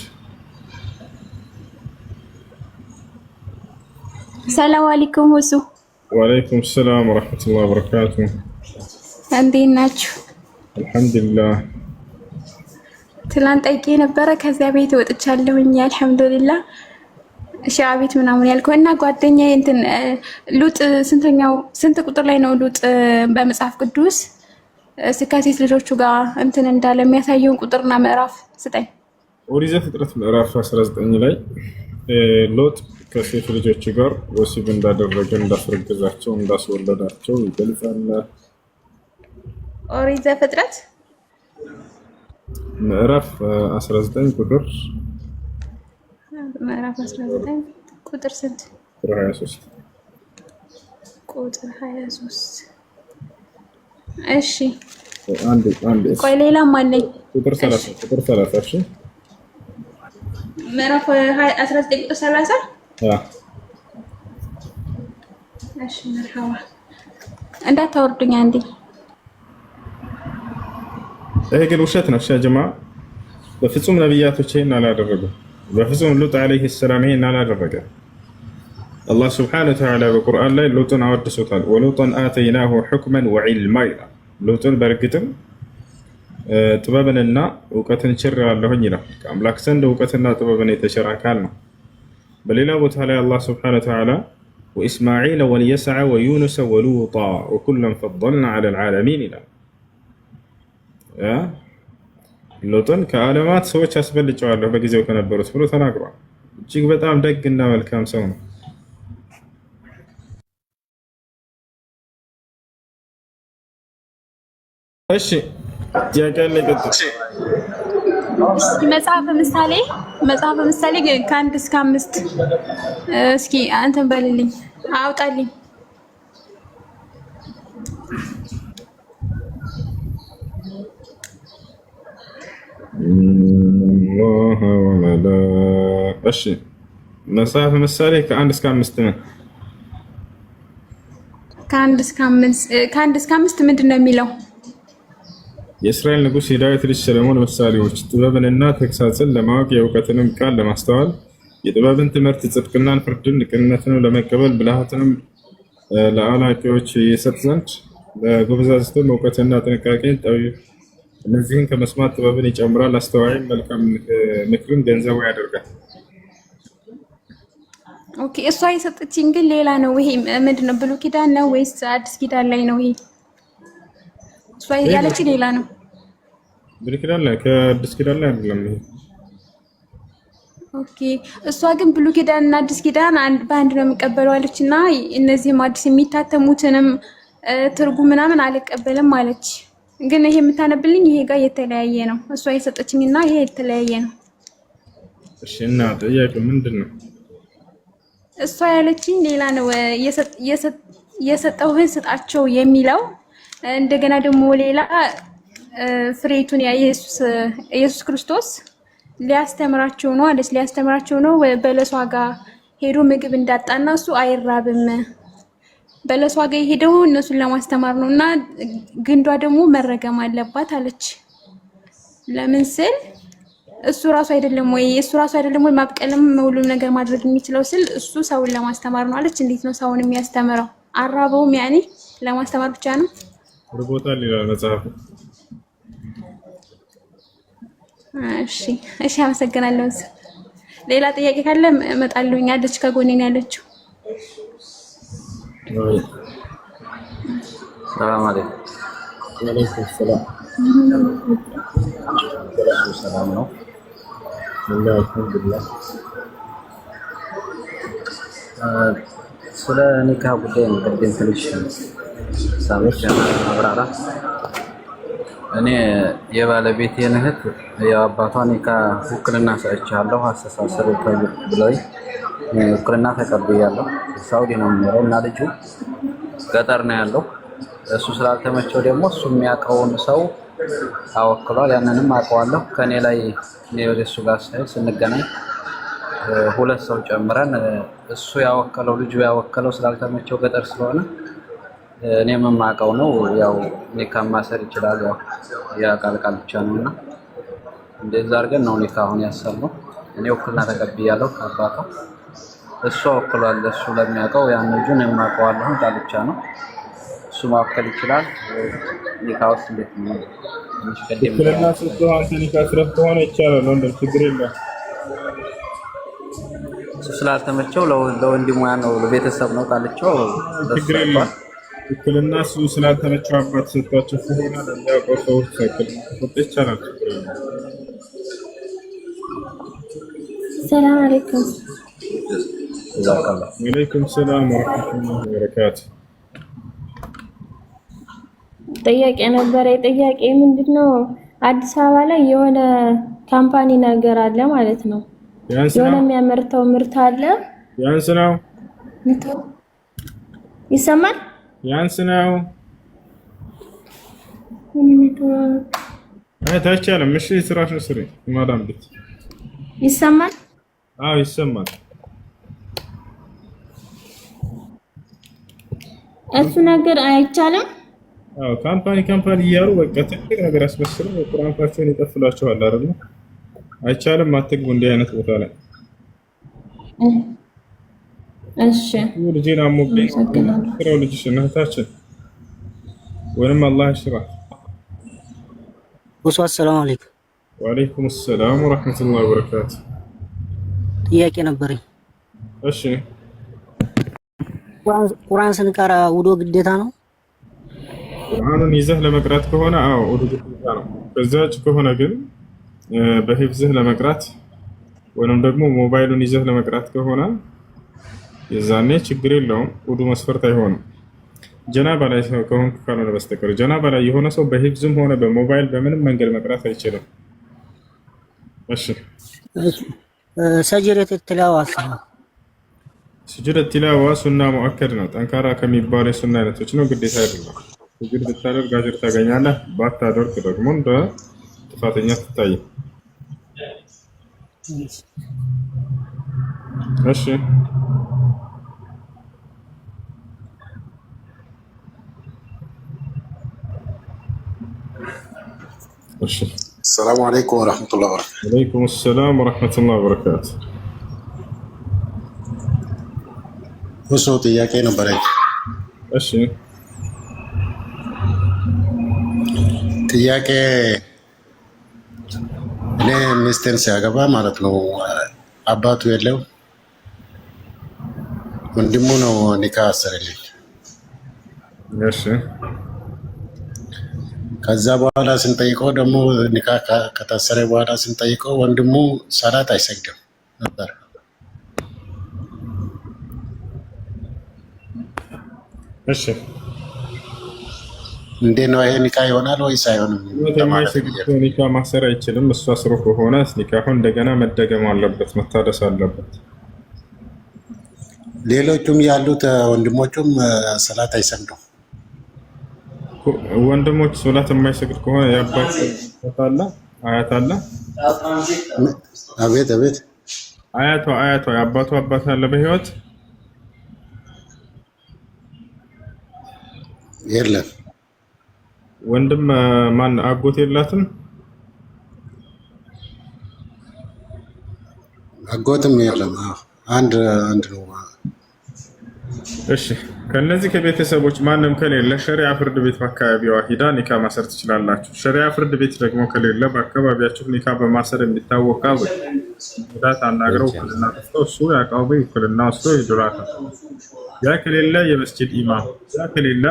Speaker 5: ሰላም አለይኩም ወሱ።
Speaker 1: ወአለይኩም ሰላም ወራህመቱላሂ ወበረካቱ።
Speaker 5: እንዴት ናችሁ?
Speaker 1: አልሐምዱሊላህ።
Speaker 5: ትላንት ጠይቄ ነበረ ከዚያ ቤት ወጥቻለሁኝ አልሐምዱሊላህ። ሺዓ ቤት ምናምን ያልከው እና ጓደኛዬ እንትን ሉጥ ስንት ቁጥር ላይ ነው ሉጥ በመጽሐፍ ቅዱስ ከሴት ልጆቹ ጋር እንትን እንዳለ የሚያሳየውን ቁጥርና ምዕራፍ ስጠኝ።
Speaker 1: ኦሪት ዘፍጥረት ምዕራፍ 19 ላይ ሎጥ ከሴት ልጆች ጋር ወሲብ እንዳደረገ እንዳስረገዛቸው እንዳስወለዳቸው ይገልጻል።
Speaker 5: ኦሪት ዘፍጥረት
Speaker 1: ምዕራፍ 19 ቁጥር
Speaker 5: ምዕራፍ 19 ቁጥር ስንት?
Speaker 1: ቁጥር 23
Speaker 5: ቁጥር 23 እሺ
Speaker 1: አንድ
Speaker 5: ቆይ ሌላም አለኝ።
Speaker 1: ቁጥር 30 እሺ
Speaker 5: ምዕራፍ 19 ቁጥር 30 እሺ መርሐባ እንዳታወርዱኝ አንዴ።
Speaker 1: ይሄ ግን ውሸት ነው ጀማ። በፍጹም ነብያቶች ይሄን አላደረጉም። በፍጹም ሉጥ አለይሂ ሰላም ይሄን አላደረገ። አላህ ሱብሓነሁ ወተዓላ በቁርአን ላይ ሉጥን አወድሶታል። ወሉጠን አተይናሁ ሑክመን ወዒልማ ይላል። ሉጥን በእርግጥም ጥበብንና እውቀትን ችሬዋለሁኝ ይላል። ከአምላክ ዘንድ እውቀትና ጥበብን የተቸረ አካል ነው። በሌላ ቦታ ላይ አላህ ሱብሓነሁ ወተዓላ ወኢስማዒል ወልየስዐ ወዩኑስ ወሉጣ ወኩለን ፈضልና ዐለል ዓለሚን ይላል። ሉጥን ከዓለማት ሰዎች አስበልጨዋለሁ በጊዜው ከነበሩት ብሎ ተናግሯል። እጅግ በጣም ደግና መልካም ሰው ነው። እሺ ጥያቄ ላይ ቀጥታ
Speaker 5: መጽሐፈ ምሳሌ ከአንድ እስከ 5 እስኪ አንተን በልልኝ አውጣልኝ።
Speaker 1: እሺ መጽሐፈ ምሳሌ ከአንድ እስከ 5 ነው።
Speaker 5: ከአንድ እስከ 5 ምንድን ነው የሚለው?
Speaker 1: የእስራኤል ንጉሥ የዳዊት ልጅ ሰለሞን ምሳሌዎች ጥበብንና ተግሳጽን ለማወቅ የእውቀትንም ቃል ለማስተዋል የጥበብን ትምህርት ጽድቅናን፣ ፍርድን፣ ቅንነትንም ለመቀበል ብልሃትንም ለአላቂዎች የሰጥ ዘንድ ለጎበዛዝትም እውቀትና ጥንቃቄን ጠቢብ እነዚህን ከመስማት ጥበብን ይጨምራል። አስተዋይም መልካም ምክርን ገንዘቡ ያደርጋል።
Speaker 5: ኦኬ እሷ የሰጠችኝ ግን ሌላ ነው። ይሄ ምንድን ነው? ብሉይ ኪዳን ነው ወይስ አዲስ ኪዳን ላይ ነው? ይሄ እሷ ያለችኝ ሌላ ነው።
Speaker 1: ብሉይ ኪዳን ላይ ከአዲስ ኪዳን ላይ አይደለም ይሄ።
Speaker 5: ኦኬ እሷ ግን ብሉይ ኪዳን እና አዲስ ኪዳን በአንድ ነው የምቀበለው አለች እና እነዚህም አዲስ የሚታተሙትንም ትርጉም ምናምን አልቀበልም አለች። ግን ይሄ የምታነብልኝ ይሄ ጋር የተለያየ ነው። እሷ የሰጠችኝና ይሄ የተለያየ ነው።
Speaker 1: እሺ እና ጥያቄው ምንድን ነው?
Speaker 5: እሷ ያለችኝ ሌላ ነው። የሰጠውህን ስጣቸው የሚለው እንደገና ደግሞ ሌላ ፍሬቱን ኢየሱስ ክርስቶስ ሊያስተምራቸው ነው አለች። ሊያስተምራቸው ነው በለሷ ጋር ሄዶ ምግብ እንዳጣና እሱ አይራብም። በለሷ ጋር የሄደው እነሱን ለማስተማር ነው እና ግንዷ ደግሞ መረገም አለባት አለች። ለምን ስል እሱ ራሱ አይደለም ወይ ማብቀልም ሁሉም ነገር ማድረግ የሚችለው ስል እሱ ሰውን ለማስተማር ነው አለች። እንዴት ነው ሰውን የሚያስተምረው? አራበውም ያኔ ለማስተማር ብቻ ነው።
Speaker 1: ርቦታል ይላል መጽሐፉ።
Speaker 5: እሺ አመሰግናለሁ። ሌላ ጥያቄ ካለ እመጣለሁኝ። አለች ከጎኔ ነው ያለችው።
Speaker 11: ሰላም አለይኩም።
Speaker 1: ወአለይኩም ሰላም።
Speaker 11: ሰላም ነው።
Speaker 1: አልሐምዱሊላህ።
Speaker 11: ስለ ኒካህ ጉዳይ ነው ቅድም ትንሽ ሳበሽ ማብራራት። እኔ የባለቤቴን እህት የአባቷ ኒካህ ውክልና ሰጥቻለሁ አስተሳሰሩ ብለውኝ ውክልና ተቀብያለሁ። ሳውዲ ነው የሚኖረው እና ልጁ ገጠር ነው ያለው። እሱ ስላልተመቸው ደግሞ እሱ የሚያውቀውን ሰው አወክሏል። ያንንም አውቀዋለሁ። ከኔ ላይ እኔ ወደ እሱ ጋር ስንገናኝ ሁለት ሰው ጨምረን እሱ ያወከለው ልጁ ያወከለው ስላልተመቸው ገጠር ስለሆነ እኔም የማውቀው ነው። ያው ኒካህ ማሰር ይችላል። ያው የቃል ብቻ ነውና እንደዛ አድርገን ነው ኒካሁን ያሰርነው። እኔ ውክልና ተቀብያለሁ ከአባቷ፣ እሱ ወክሏል። እሱ ለሚያውቀው ያን ልጁን የማውቀዋለሁ ቃል ብቻ ነው። እሱ ማወከል ይችላል። ኒካህ ውስጥ እንዴት ነው?
Speaker 1: ውክልና ስትሆን አንተ ኒካህ ስረፍ ከሆነ ይቻላል። ወንድም ችግር የለም።
Speaker 11: እሱ ስላልተመቸው ለወንድሙ ነው ለቤተሰብ ነው ቃልቸው
Speaker 1: ችግር የለም። ውክልና እሱ ስላልተመቸው አባት ሰጥቷቸው ከሆነ ለሚያውቀው ሰው ይቻላል። ችግር የለም።
Speaker 9: ሰላም አለይኩም።
Speaker 1: ወአለይኩም ሰላም ወራህመቱላሂ ወበረካቱ።
Speaker 9: ጥያቄ ነበረ። ጥያቄ ምንድነው? አዲስ አበባ ላይ የሆነ ካምፓኒ ነገር አለ ማለት ነው። የሆነ የሚያመርተው ምርት አለ።
Speaker 1: ያንስ ነው
Speaker 9: ይሰማል?
Speaker 1: ያንስ ነው አይታችኋል? እሺ ስራሽን ስሪ ማዳም ቤት
Speaker 9: ይሰማል?
Speaker 1: አዎ ይሰማል።
Speaker 9: እሱ ነገር አይቻልም።
Speaker 1: አዎ ካምፓኒ እያሉ በቃ ትልቅ ነገር አስመስለው ቁርአንፋቸውን ይጠፍላቸዋል አይደል? አይቻልም። አትግቡ እንዲህ አይነት ቦታ ላይ።
Speaker 9: እሺ
Speaker 1: ልጄን አሞብኝ ስራው ልጅሽ እናታችን ወይም አላህ ይሽራ።
Speaker 12: ሰላም አለይኩም።
Speaker 1: ወአለይኩም ሰላም ወራህመቱላሂ ወበረካቱ።
Speaker 12: ጥያቄ ነበረኝ።
Speaker 1: እሺ
Speaker 12: ቁርአን ስንቀራ ውዶ ግዴታ ነው?
Speaker 1: ቁርአኑን ይዘህ ለመቅራት ከሆነ አዎ ውዶ ግዴታ ነው። ከዛ ውጭ ከሆነ ግን በሂፍዝህ ለመቅራት ወይንም ደግሞ ሞባይሉን ይዘህ ለመቅራት ከሆነ የዛኔ ችግር የለውም። ውዱ መስፈርት አይሆንም። ጀናባ ላይ ከሆንክ ካልሆነ በስተቀር ጀናባ ላይ የሆነ ሰው በሂፍዝም ሆነ በሞባይል በምንም መንገድ መቅራት አይችልም። እሺ
Speaker 12: ሰጅረት ትላዋ
Speaker 1: ስጁድ ትላዋ ሱና ሙአከድ ነው። ጠንካራ ከሚባሉ የሱና አይነቶች ነው። ግዴታ አይደለም። ስጁድ ብታደርግ አጅር ታገኛለህ። ባታደርግ ደግሞ እንደ ጥፋተኛ ትታይ። እሺ
Speaker 13: السلام عليكم ورحمة الله وبركاته.
Speaker 1: وعليكم السلام ورحمة الله وبركاته.
Speaker 13: وصو ጥያቄ ነበረኝ።
Speaker 1: እሺ
Speaker 13: ጥያቄ እኔ ሚስቴን ሲያገባ ማለት ነው አባቱ የለው ወንድሙ ነው ኒካህ አሰረልኝ።
Speaker 1: እሺ
Speaker 13: ከዛ በኋላ ስንጠይቀው ደግሞ ኒካህ ከታሰረ በኋላ ስንጠይቀው ወንድሙ ሰላት አይሰግድም ነበር።
Speaker 1: እሺ
Speaker 13: እንዴት ነው ይሄ ኒካህ ይሆናል ወይስ አይሆንም?
Speaker 1: ኒካህ ማሰር አይችልም። እሱ አስሮ ከሆነ ኒካሁ እንደገና መደገም አለበት፣ መታደስ አለበት።
Speaker 13: ሌሎቹም ያሉት ወንድሞቹም ሰላት አይሰግዱም።
Speaker 1: ወንድሞች ሶላት የማይሰግድ ከሆነ የአባት አለ አያት አለ።
Speaker 13: አቤት አቤት
Speaker 1: አያቷ የአባቱ አባት አለ በህይወት
Speaker 13: የለም።
Speaker 1: ወንድም ማን አጎት የላትም?
Speaker 13: አጎትም የለም። አንድ ነው።
Speaker 1: እሺ ከነዚህ ከቤተሰቦች ማንም ከሌለ ሸሪዓ ፍርድ ቤት በአካባቢዋ ሂዳ ኒካ ማሰር ትችላላችሁ። ሸሪዓ ፍርድ ቤት ደግሞ ከሌለ በአካባቢያችሁ ኒካ በማሰር የሚታወቅ ቃል ጉዳት አናግረው ውክልና ጠፍተው እሱ ያቃውበ ውክልና ወስዶ ይድራታል። ያ ከሌለ የመስጂድ ኢማም፣ ያ ከሌለ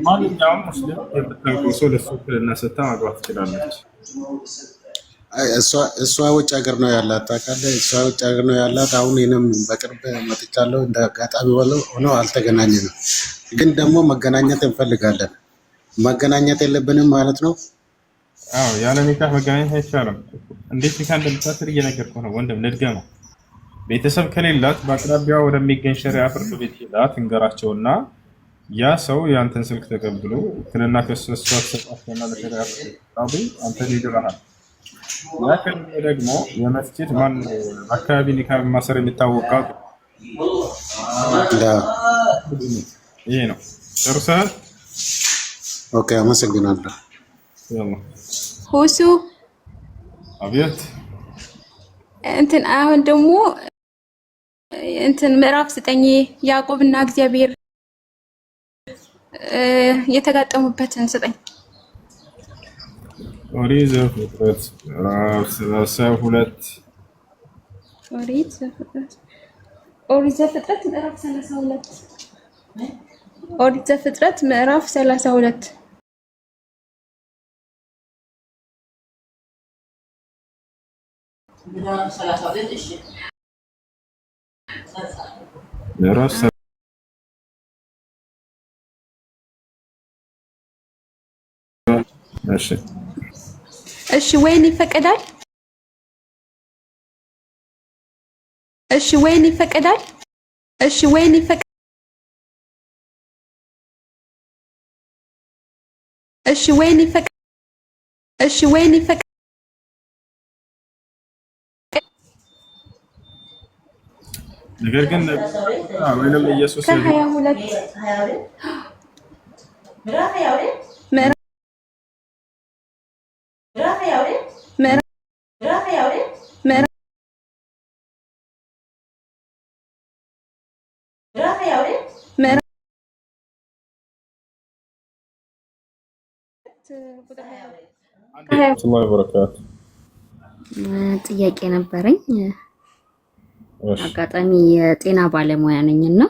Speaker 1: ማንኛውም ሙስሊም የምታውቀው ሰው ለሱ ውክልና ሰጥታ ማግባት ትችላለች።
Speaker 13: እሷ ውጭ ሀገር ነው ያላት ታውቃለህ። እሷ ውጭ ሀገር ነው ያላት። አሁን እኔም በቅርብ መጥቻለሁ። እንደ አጋጣሚ ሆኖ አልተገናኘንም፣ ግን ደግሞ መገናኘት እንፈልጋለን። መገናኘት የለብንም ማለት ነው።
Speaker 1: አዎ ያለ ኒካህ መገናኘት አይቻልም። እንዴት ኒካህ እንደምታስር እየነገርኩህ ነው ወንድም፣ ልድገመው። ቤተሰብ ከሌላት በአቅራቢያ ወደሚገኝ ሸሪዓ ፍርድ ቤት ሄዳ ትንገራቸውና ያ ሰው የአንተን ስልክ ተቀብሎ ውክልና ከሷ ተሰጣቸውና ለሸሪዓ ፍርድ ቤት አንተ ይድራሃል። ያ ከሌለ ደግሞ የመስጂድ ማን አካባቢ ኒካህ ማሰር የሚታወቀው ይሄ ነው። ጨርሰሃል?
Speaker 13: ኦኬ አመሰግናለሁ።
Speaker 5: ሁሱ
Speaker 1: አብየት
Speaker 5: እንትን አሁን ደግሞ እንትን ምዕራፍ 9 ያዕቆብና እግዚአብሔር የተጋጠሙበትን 9
Speaker 1: ኦሪት ዘፍጥረት ምዕራፍ 32
Speaker 5: ኦሪት ዘፍጥረት ምዕራፍ 32 ኦሪት ዘፍጥረት ምዕራፍ 32 እሺ ወይን ይፈቀዳል? እሺ ወይን ይፈቀዳል? እሺ ወይን ይፈቀዳል? እሺ ወይን ይፈቀዳል? እሺ ወይን ይፈቀዳል?
Speaker 1: ነገር ግን ወይንም ኢየሱስ
Speaker 5: ከ22
Speaker 14: ጥያቄ ነበረኝ። አጋጣሚ የጤና ባለሙያ ነኝና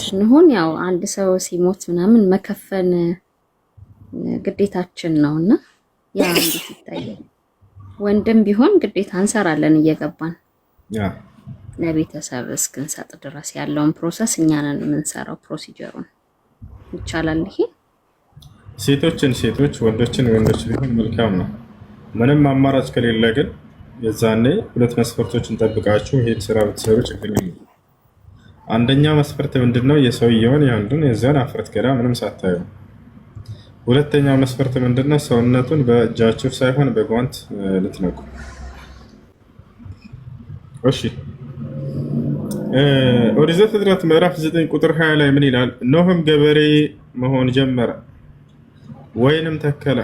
Speaker 14: ስንሆን ያው አንድ ሰው ሲሞት ምናምን መከፈን ግዴታችን ነውና ያ እንዴት ይታያል? ወንድም ቢሆን ግዴታ እንሰራለን እየገባን ለቤተሰብ እስክንሰጥ ድረስ ያለውን ፕሮሰስ እኛ ነን የምንሰራው። ፕሮሲጀሩን ይቻላል ይሄ?
Speaker 1: ሴቶች ወንዶችን ወንዶች ቢሆን መልካም ነው። ምንም አማራጭ ከሌለ ግን የዛኔ ሁለት መስፈርቶችን ጠብቃችሁ ይሄን ስራ ብትሰሩ ችግር የለም። አንደኛው መስፈርት ምንድነው? የሰውየውን ያንዱን የዛን አፍረት ገዳ ምንም ሳታዩ። ሁለተኛው መስፈርት ምንድነው? ሰውነቱን በእጃችሁ ሳይሆን በጓንት ልትነኩ። እሺ ኦሪት ዘፍጥረት ምዕራፍ 9 ቁጥር 20 ላይ ምን ይላል? ኖህም ገበሬ መሆን ጀመረ፣ ወይንም ተከለ፣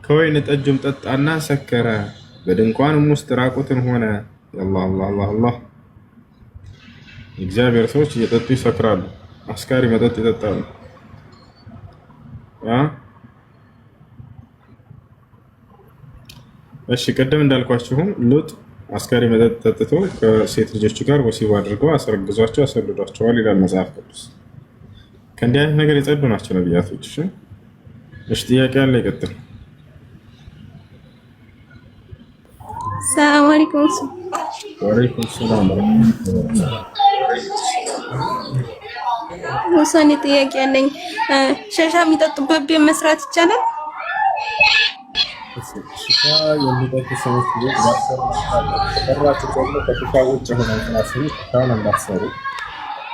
Speaker 1: ከወይን ጠጁም ጠጣና ሰከረ፣ በድንኳንም ውስጥ ራቁትን ሆነ። አላህ የእግዚአብሔር ሰዎች እየጠጡ ይሰክራሉ፣ አስካሪ መጠጥ ይጠጣሉ። እሺ ቅድም እንዳልኳችሁም ሉጥ አስካሪ መጠጥ ጠጥቶ ከሴት ልጆቹ ጋር ወሲብ አድርገው አስረግዟቸው አሰልዷቸዋል ይላል መጽሐፍ ቅዱስ። ከእንዲህ አይነት ነገር የጸዱ ናቸው ነቢያቶች። እሺ ጥያቄ ያለ ይቀጥል።
Speaker 5: ሰላም አለይኩም።
Speaker 1: ወአለይኩም ሰላም ወራህመቱላህ።
Speaker 5: ወሰኔ ጥያቄ ያለኝ ሸሻ የሚጠጡበት ቤት መስራት ይቻላል?
Speaker 1: ሽሻ የሚጠጡ ሰዎች ቤት ባሰሩ ሰራችሁ ደግሞ ከሽሻ ውጭ ሆነ ተናስሩ ታውን እንዳትሰሩ።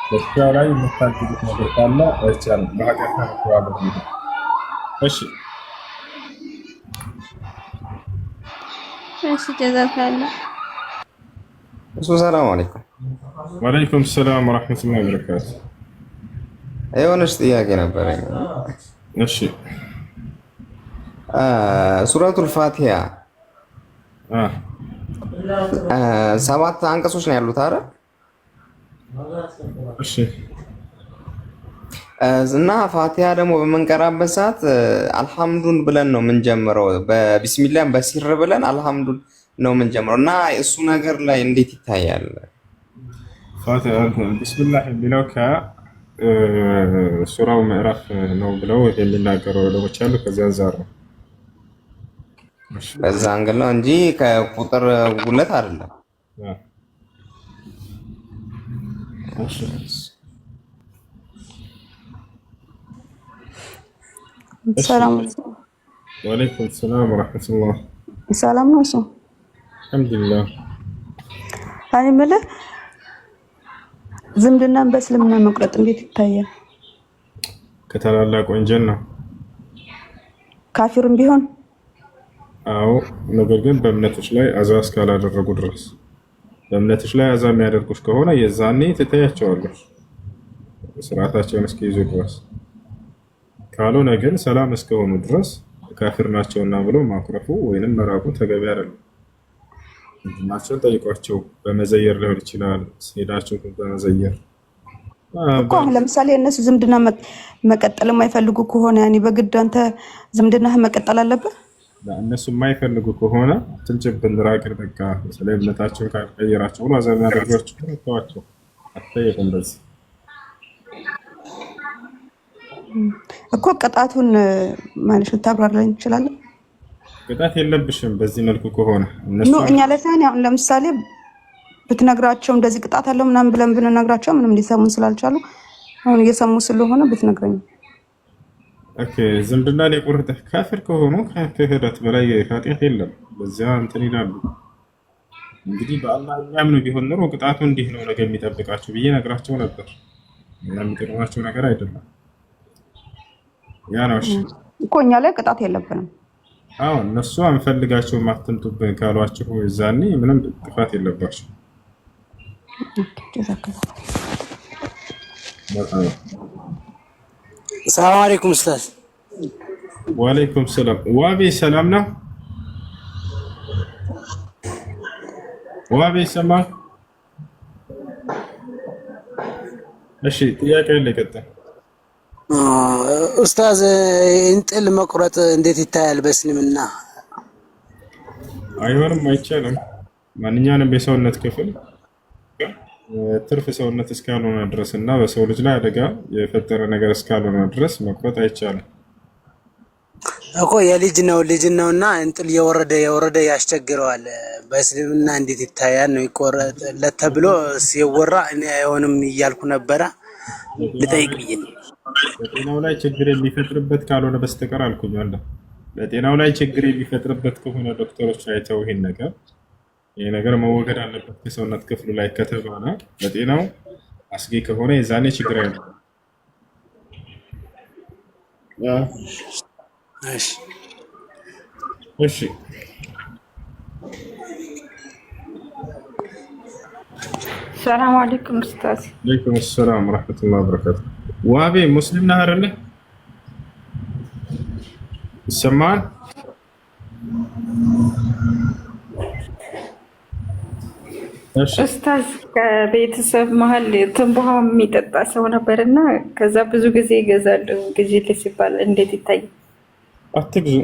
Speaker 1: በሽሻው ላይ የምታግዱት ነገር ካለ አይቻልም። በሀገር ተመክሯል። እሺ
Speaker 5: እሺ ጀዛካላ።
Speaker 15: ሰላም አለይኩም።
Speaker 1: ወአለይኩም ሰላም ወራህመቱላሂ ወበረካቱ።
Speaker 15: የሆነች ጥያቄ ነበረኝ።
Speaker 1: እሺ
Speaker 15: ሱረቱል ፋቲሃ 7 አንቀጾች ነው ያሉት አይደል?
Speaker 1: እሺ
Speaker 15: እና ፋቲሃ ደግሞ በምንቀራበት ሰዓት አልሐምዱን ብለን ነው የምንጀምረው። በቢስሚላህ በሲር ብለን አልሐምዱን ነው የምንጀምረው እና እሱ ነገር ላይ እንዴት ይታያል?
Speaker 1: ፋቲሃ ቢስሚላህ የሚለው ከሱራው ምዕራፍ ነው ብለው የሚናገሩ ዑለሞች አሉ። ከዚያ አንፃር ነው
Speaker 15: በዛ አንግል ነው እንጂ ከቁጥር ጉለት አይደለም።
Speaker 16: ሰላም
Speaker 1: ወአለይኩም ሰላም ወራህመቱላህ።
Speaker 16: ሰላም ነው እሱ
Speaker 1: አልሐምዱሊላህ።
Speaker 16: እኔ የምልህ ዝምድናን በእስልምና መቁረጥ እንዴት ይታያል?
Speaker 1: ከታላላቅ ወንጀል ነው
Speaker 16: ካፊርም ቢሆን።
Speaker 1: አዎ፣ ነገር ግን በእምነቶች ላይ አዛ እስካላደረጉ ድረስ በእምነቶች ላይ አዛ የሚያደርጉሽ ከሆነ የዛኔ ትተያቸዋለሽ ስርዓታቸውን እስኪይዙ ድረስ። ካልሆነ ግን ሰላም እስከሆኑ ድረስ ካፊር ናቸውና ብሎ ማኩረፉ ወይንም መራቁ ተገቢ አይደለም። ምንድናቸው ጠይቋቸው። በመዘየር ሊሆን ይችላል። ሄዳቸው በመዘየር
Speaker 16: እኮ አሁን ለምሳሌ እነሱ ዝምድና መቀጠል የማይፈልጉ ከሆነ ያኔ በግድ አንተ ዝምድናህ መቀጠል አለብህ።
Speaker 1: እነሱ የማይፈልጉ ከሆነ ትንጭብን ራቅር በቃ ስለ እምነታቸውን ካልቀየራቸው ብሎ አዛም ያደርጓቸው ተዋቸው። አትጠይቁም። በዚህ
Speaker 16: እኮ ቅጣቱን ማለት ልታብራራልኝ ትችላለህ?
Speaker 1: ቅጣት የለብሽም በዚህ መልኩ ከሆነ
Speaker 16: እነሱ እኛ ለሳኒ አሁን ለምሳሌ ብትነግራቸው እንደዚህ ቅጣት አለው ምናምን ብለን ብንነግራቸው ምንም ሊሰሙን ስላልቻሉ አሁን እየሰሙ ስለሆነ ብትነግረኝ።
Speaker 1: ኦኬ ዝምድና የቆረጠ ካፊር ከሆኑ ከክህደት በላይ ኃጢአት የለም። በዚያ እንትን ይላሉ። እንግዲህ በአላህ የሚያምኑ ቢሆን ኖሮ ቅጣቱ እንዲህ ነው ነገ የሚጠብቃቸው ብዬ ነግራቸው ነበር። የሚጠቅማቸው ነገር አይደለም። ያ ነው እሺ
Speaker 16: እኮ እኛ ላይ ቅጣት የለብንም።
Speaker 1: አዎ እነሱ አንፈልጋቸውም አትምጡብን ካሏችሁ የዛኔ ምንም ጥፋት የለባቸው።
Speaker 12: ሰላም አለይኩም ኡስታዝ።
Speaker 1: ወአለይኩም ሰላም። ዋቢ ሰላም ነው? ዋቢ ሰማህ? እሺ ጥያቄ ልቀጥል።
Speaker 12: ኡስታዝ እንጥል መቁረጥ እንዴት ይታያል በእስልምና?
Speaker 1: አይሆንም፣ አይቻልም። ማንኛውንም የሰውነት ክፍል ትርፍ ሰውነት እስካልሆነ ድረስ እና በሰው ልጅ ላይ አደጋ የፈጠረ ነገር እስካልሆነ ድረስ መቁረጥ አይቻልም
Speaker 12: እኮ። የልጅ ነውና እንጥል የወረደ ያስቸግረዋል። በእስልምና እንዴት ይታያል ነው ይቆረጥለት ተብሎ ሲወራ እኔ አይሆንም እያልኩ ነበረ ልጠይቅ ብዬ።
Speaker 1: በጤናው ላይ ችግር የሚፈጥርበት ካልሆነ በስተቀር አልኩኝ አለ። በጤናው ላይ ችግር የሚፈጥርበት ከሆነ ዶክተሮች አይተው ይሄ ነገር መወገድ አለበት ከሰውነት ክፍሉ ላይ ከተባለ በጤናው አስጊ ከሆነ የዛኔ ችግር አይኖርም። እሺ
Speaker 3: ሰላም አለይኩም ኡስታዝ።
Speaker 1: ወአለይኩም ሰላም ወራህመቱላሂ ወበረካቱ። ዋቤ ሙስሊም ነህ አይደል? ይሰማል?
Speaker 3: ኡስታዝ ከቤተሰብ መሀል ትንባሆ የሚጠጣ ሰው ነበርና ከዛ ብዙ ጊዜ ይገዛሉ። ግዢልኝ ሲባል እንዴት ይታያል?
Speaker 1: አትግዙ።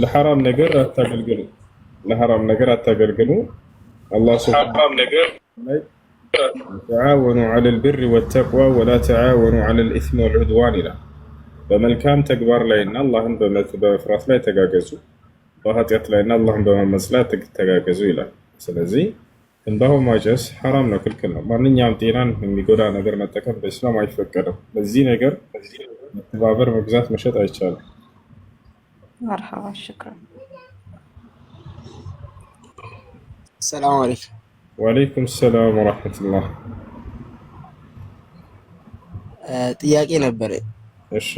Speaker 1: ለሐራም ነገር አታገልግሉ። ለሐራም ነገር አታገልግሉ። አላህ ሱብሓነሁ ነገር ተዓወኑ ዐለል ቢሪ ወተቅዋ ወላ ተዓወኑ ዐለል ኢስሚ ወልዑድዋን ይላል። በመልካም ተግባር ላይና አላህን በመፍራት ላይ ተጋገዙ፣ በኃጢአት ላይና አላህን በማመፅ ላይ ተጋገዙ ይላል። ስለዚህ ትንባሆ ማጨስ ሐራም ነው፣ ክልክል ነው። ማንኛውም ጤናን የሚጎዳ ነገር መጠቀም በእስላም አይፈቀድም። በዚህ ነገር መተባበር፣ መግዛት፣ መሸጥ አይቻልም።
Speaker 3: መርሐባ ሽክራን።
Speaker 12: ሰላም አለይኩም።
Speaker 1: ወአለይኩም ሰላም ወራህመቱላህ።
Speaker 12: ጥያቄ ነበረ።
Speaker 1: እሺ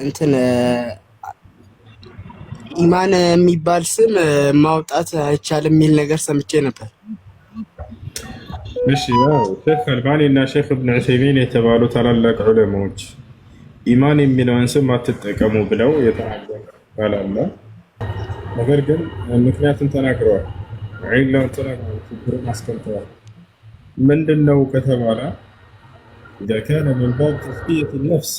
Speaker 12: እንትን ኢማን የሚባል ስም ማውጣት አይቻልም የሚል ነገር ሰምቼ ነበር።
Speaker 1: እሺ ያው ሼክ አልባኒ እና ሼክ ኢብኑ ዑሰይሚን የተባሉ ታላላቅ ዑለማዎች ኢማን የሚለውን ስም አትጠቀሙ ብለው የተናገሩ አላለ። ነገር ግን ምክንያቱም ተናግረዋል፣ ዒላውን ተናግረዋል፣ ችግሩን አስቀምጠዋል። ምንድነው ከተባለ إذا كان من باب تزكية النفس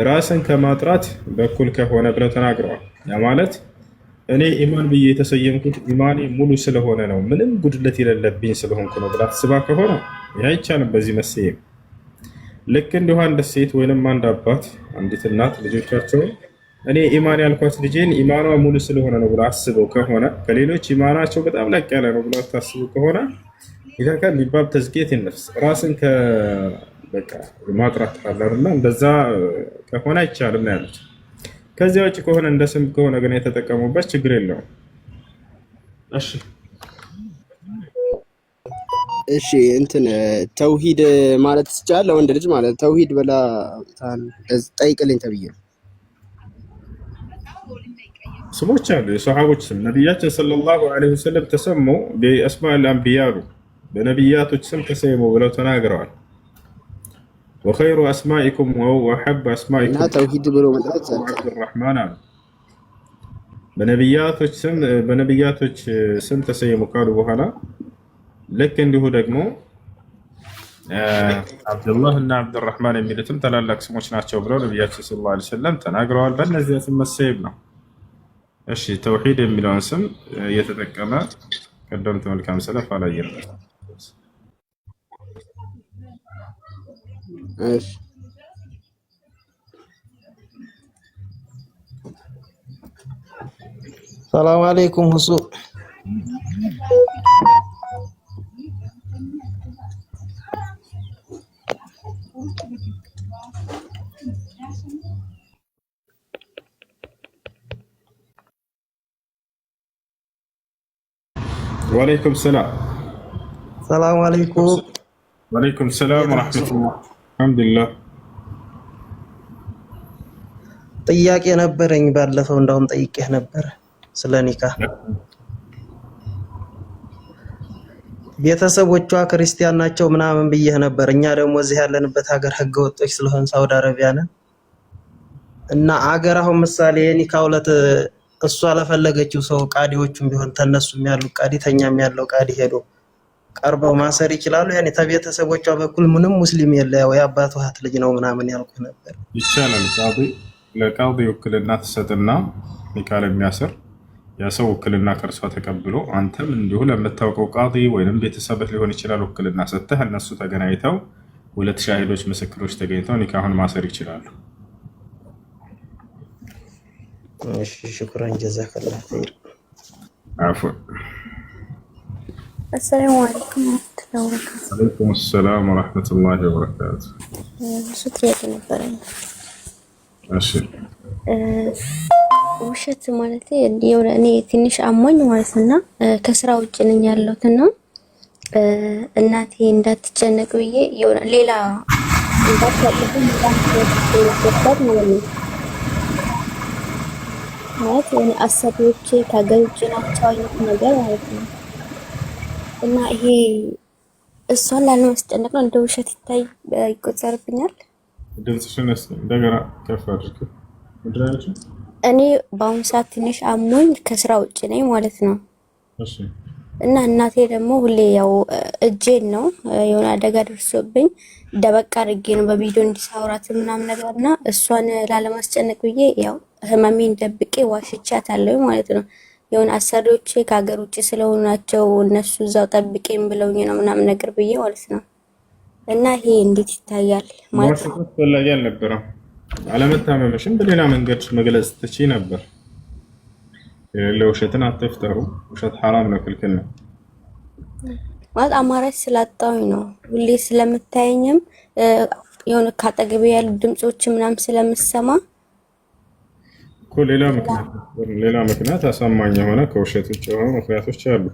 Speaker 1: ራስን ከማጥራት በኩል ከሆነ ብለው ተናግረዋል። ያ ማለት እኔ ኢማን ብዬ የተሰየምኩት ኢማኔ ሙሉ ስለሆነ ነው፣ ምንም ጉድለት የሌለብኝ ስለሆንኩ ነው ብላ አስባ ከሆነ ይህ አይቻልም በዚህ መሰየም። ልክ እንዲሁ አንድ ሴት ወይንም አንድ አባት አንዲት እናት ልጆቻቸውን እኔ ኢማን ያልኳት ልጄን ኢማኗ ሙሉ ስለሆነ ነው ብላ አስበው ከሆነ ከሌሎች ኢማናቸው በጣም ላቅ ያለ ነው ብላ ታስቡ ከሆነ إذا كان من باب تزكية النفس ራስን በቃ ማጥራት አለና እንደዛ ከሆነ አይቻልም ነው ያሉት። ከዚያ ውጭ ከሆነ እንደ ስም ከሆነ ግን የተጠቀሙበት ችግር የለውም።
Speaker 17: እሺ እንትን ተውሂድ ማለት ትችላለህ? ወንድ ልጅ ማለት ተውሂድ በላ ጠይቅልኝ ተብዬ ነው።
Speaker 1: ስሞች አሉ የሰሃቦች ስም ነቢያችን ሰለላሁ ዐለይሂ ወሰለም ተሰሙ በአስማኢል አንቢያ በነቢያቶች ስም ተሰየሙ ብለው ተናግረዋል። وخير أسمائكم وأحب أسمائكم
Speaker 17: توحيد بلو مدرسة
Speaker 1: عبد الرحمن በነቢያቶች ስም ተሰየሙ ካሉ በኋላ ልክ እንዲሁ ደግሞ አብዱላህ እና አብዱራህማን የሚሉትም ታላላቅ ስሞች ናቸው ብለው ነቢያችን ሰለላሁ ዐለይሂ ወሰለም ተናግረዋል። በእነዚህ ስም መሰየም ነው። እሺ ተውሂድ የሚለውን ስም እየተጠቀመ ቀደምት መልካም ሰለፍ አላየንም።
Speaker 17: እሺ ሰላም አለይኩም ሁሱ
Speaker 1: ወአለይኩም ሰላም
Speaker 17: ሰላም አለይኩም
Speaker 1: ወአለይኩም ሰላም ወራህመቱላህ አልሐምዱሊላህ።
Speaker 4: ጥያቄ ነበረኝ ባለፈው እንዳውም ጠይቄህ ነበር ስለ ኒካህ። ቤተሰቦቿ ክርስቲያን ናቸው ምናምን ብዬህ ነበር። እኛ ደግሞ እዚህ ያለንበት ሀገር ህገ ወጦች ስለሆን ሳውዲ አረቢያ ነን እና አገር አሁን ምሳሌ የኒካህ ዕለት እሷ ለፈለገችው ሰው ቃዲዎቹም ቢሆን ተነሱም ያሉ ቃዲ ተኛም ያለው ቃዲ ሄዶ ቀርበው ማሰር ይችላሉ። ያኔ ተቤተሰቦቿ በኩል ምንም ሙስሊም የለ ያው የአባቱ እህት ልጅ ነው ምናምን ያልኩ ነበር።
Speaker 1: ይቻላል። ቃዲ ለቃዲ ውክልና ተሰጥና ኒካህ የሚያስር ያ ሰው ውክልና ከእርሷ ተቀብሎ አንተም እንዲሁ ለምታውቀው ቃዲ ወይንም ቤተሰብህ ሊሆን ይችላል ውክልና ሰጥተህ እነሱ ተገናኝተው ሁለት ሻሂዶች ምስክሮች ተገኝተው ኒካሁን ማሰር ይችላሉ።
Speaker 4: እሺ ሽኩራን ጀዛከላህ ኸይር።
Speaker 1: አፍወን
Speaker 18: السلام عليكم ورحمة الله وبركاته.
Speaker 1: عليكم السلام ورحمة الله وبركاته.
Speaker 18: ጥያቄ ነበረኝ።
Speaker 1: እሺ
Speaker 18: ውሸት ማለት የሆነ እኔ ትንሽ አሞኝ ማለት እና ከስራ ውጭ ነኝ ያለሁትና እናቴ እንዳትጨነቅ ብዬ የሆነ ሌላ እንዳትፈልግ ማለት ነው አሰሪዎቼ ከሀገር ውጭ ናቸው አይነት ነገር ማለት ነው። እና ይሄ እሷን ላለማስጨነቅ ነው እንደ ውሸት ይቆጠርብኛል?
Speaker 1: ድምፅሽን እንደገና ከፍ አድርገው። ምንድን
Speaker 18: እኔ በአሁኑ ሰዓት ትንሽ አሞኝ ከስራ ውጭ ነኝ ማለት ነው።
Speaker 1: እሺ
Speaker 18: እና እናቴ ደግሞ ሁሌ ያው እጄን ነው የሆነ አደጋ ደርሶብኝ ደበቅ አድርጌ ነው በቪዲዮ እንዲሳውራት ምናምን ነገርና እሷን ላለማስጨነቅ ብዬ ያው ህመሜን ደብቄ ዋሽቻታለሁ ማለት ነው። የሆነ አሰሪዎቼ ከሀገር ውጭ ስለሆኑ ናቸው እነሱ እዛው ጠብቄም ብለውኝ ነው ምናምን ነገር ብዬ ማለት ነው። እና ይሄ እንዴት ይታያል ማለት ነው?
Speaker 1: ፈላጊ አልነበረም። አለመታመምሽን በሌላ መንገድ መግለጽ ትችይ ነበር። ለውሸትን አትፍጠሩ። ውሸት ሐራም ነው፣ ክልክል ነው።
Speaker 18: ማለት አማራጭ ስላጣሁኝ ነው። ሁሌ ስለምታየኝም የሆነ ካጠገቤ ያሉ ድምጾች ምናምን ስለምሰማ
Speaker 1: እኮ ሌላ ምክንያት አሳማኝ የሆነ ከውሸት ውጭ የሆኑ ምክንያቶች አሉ።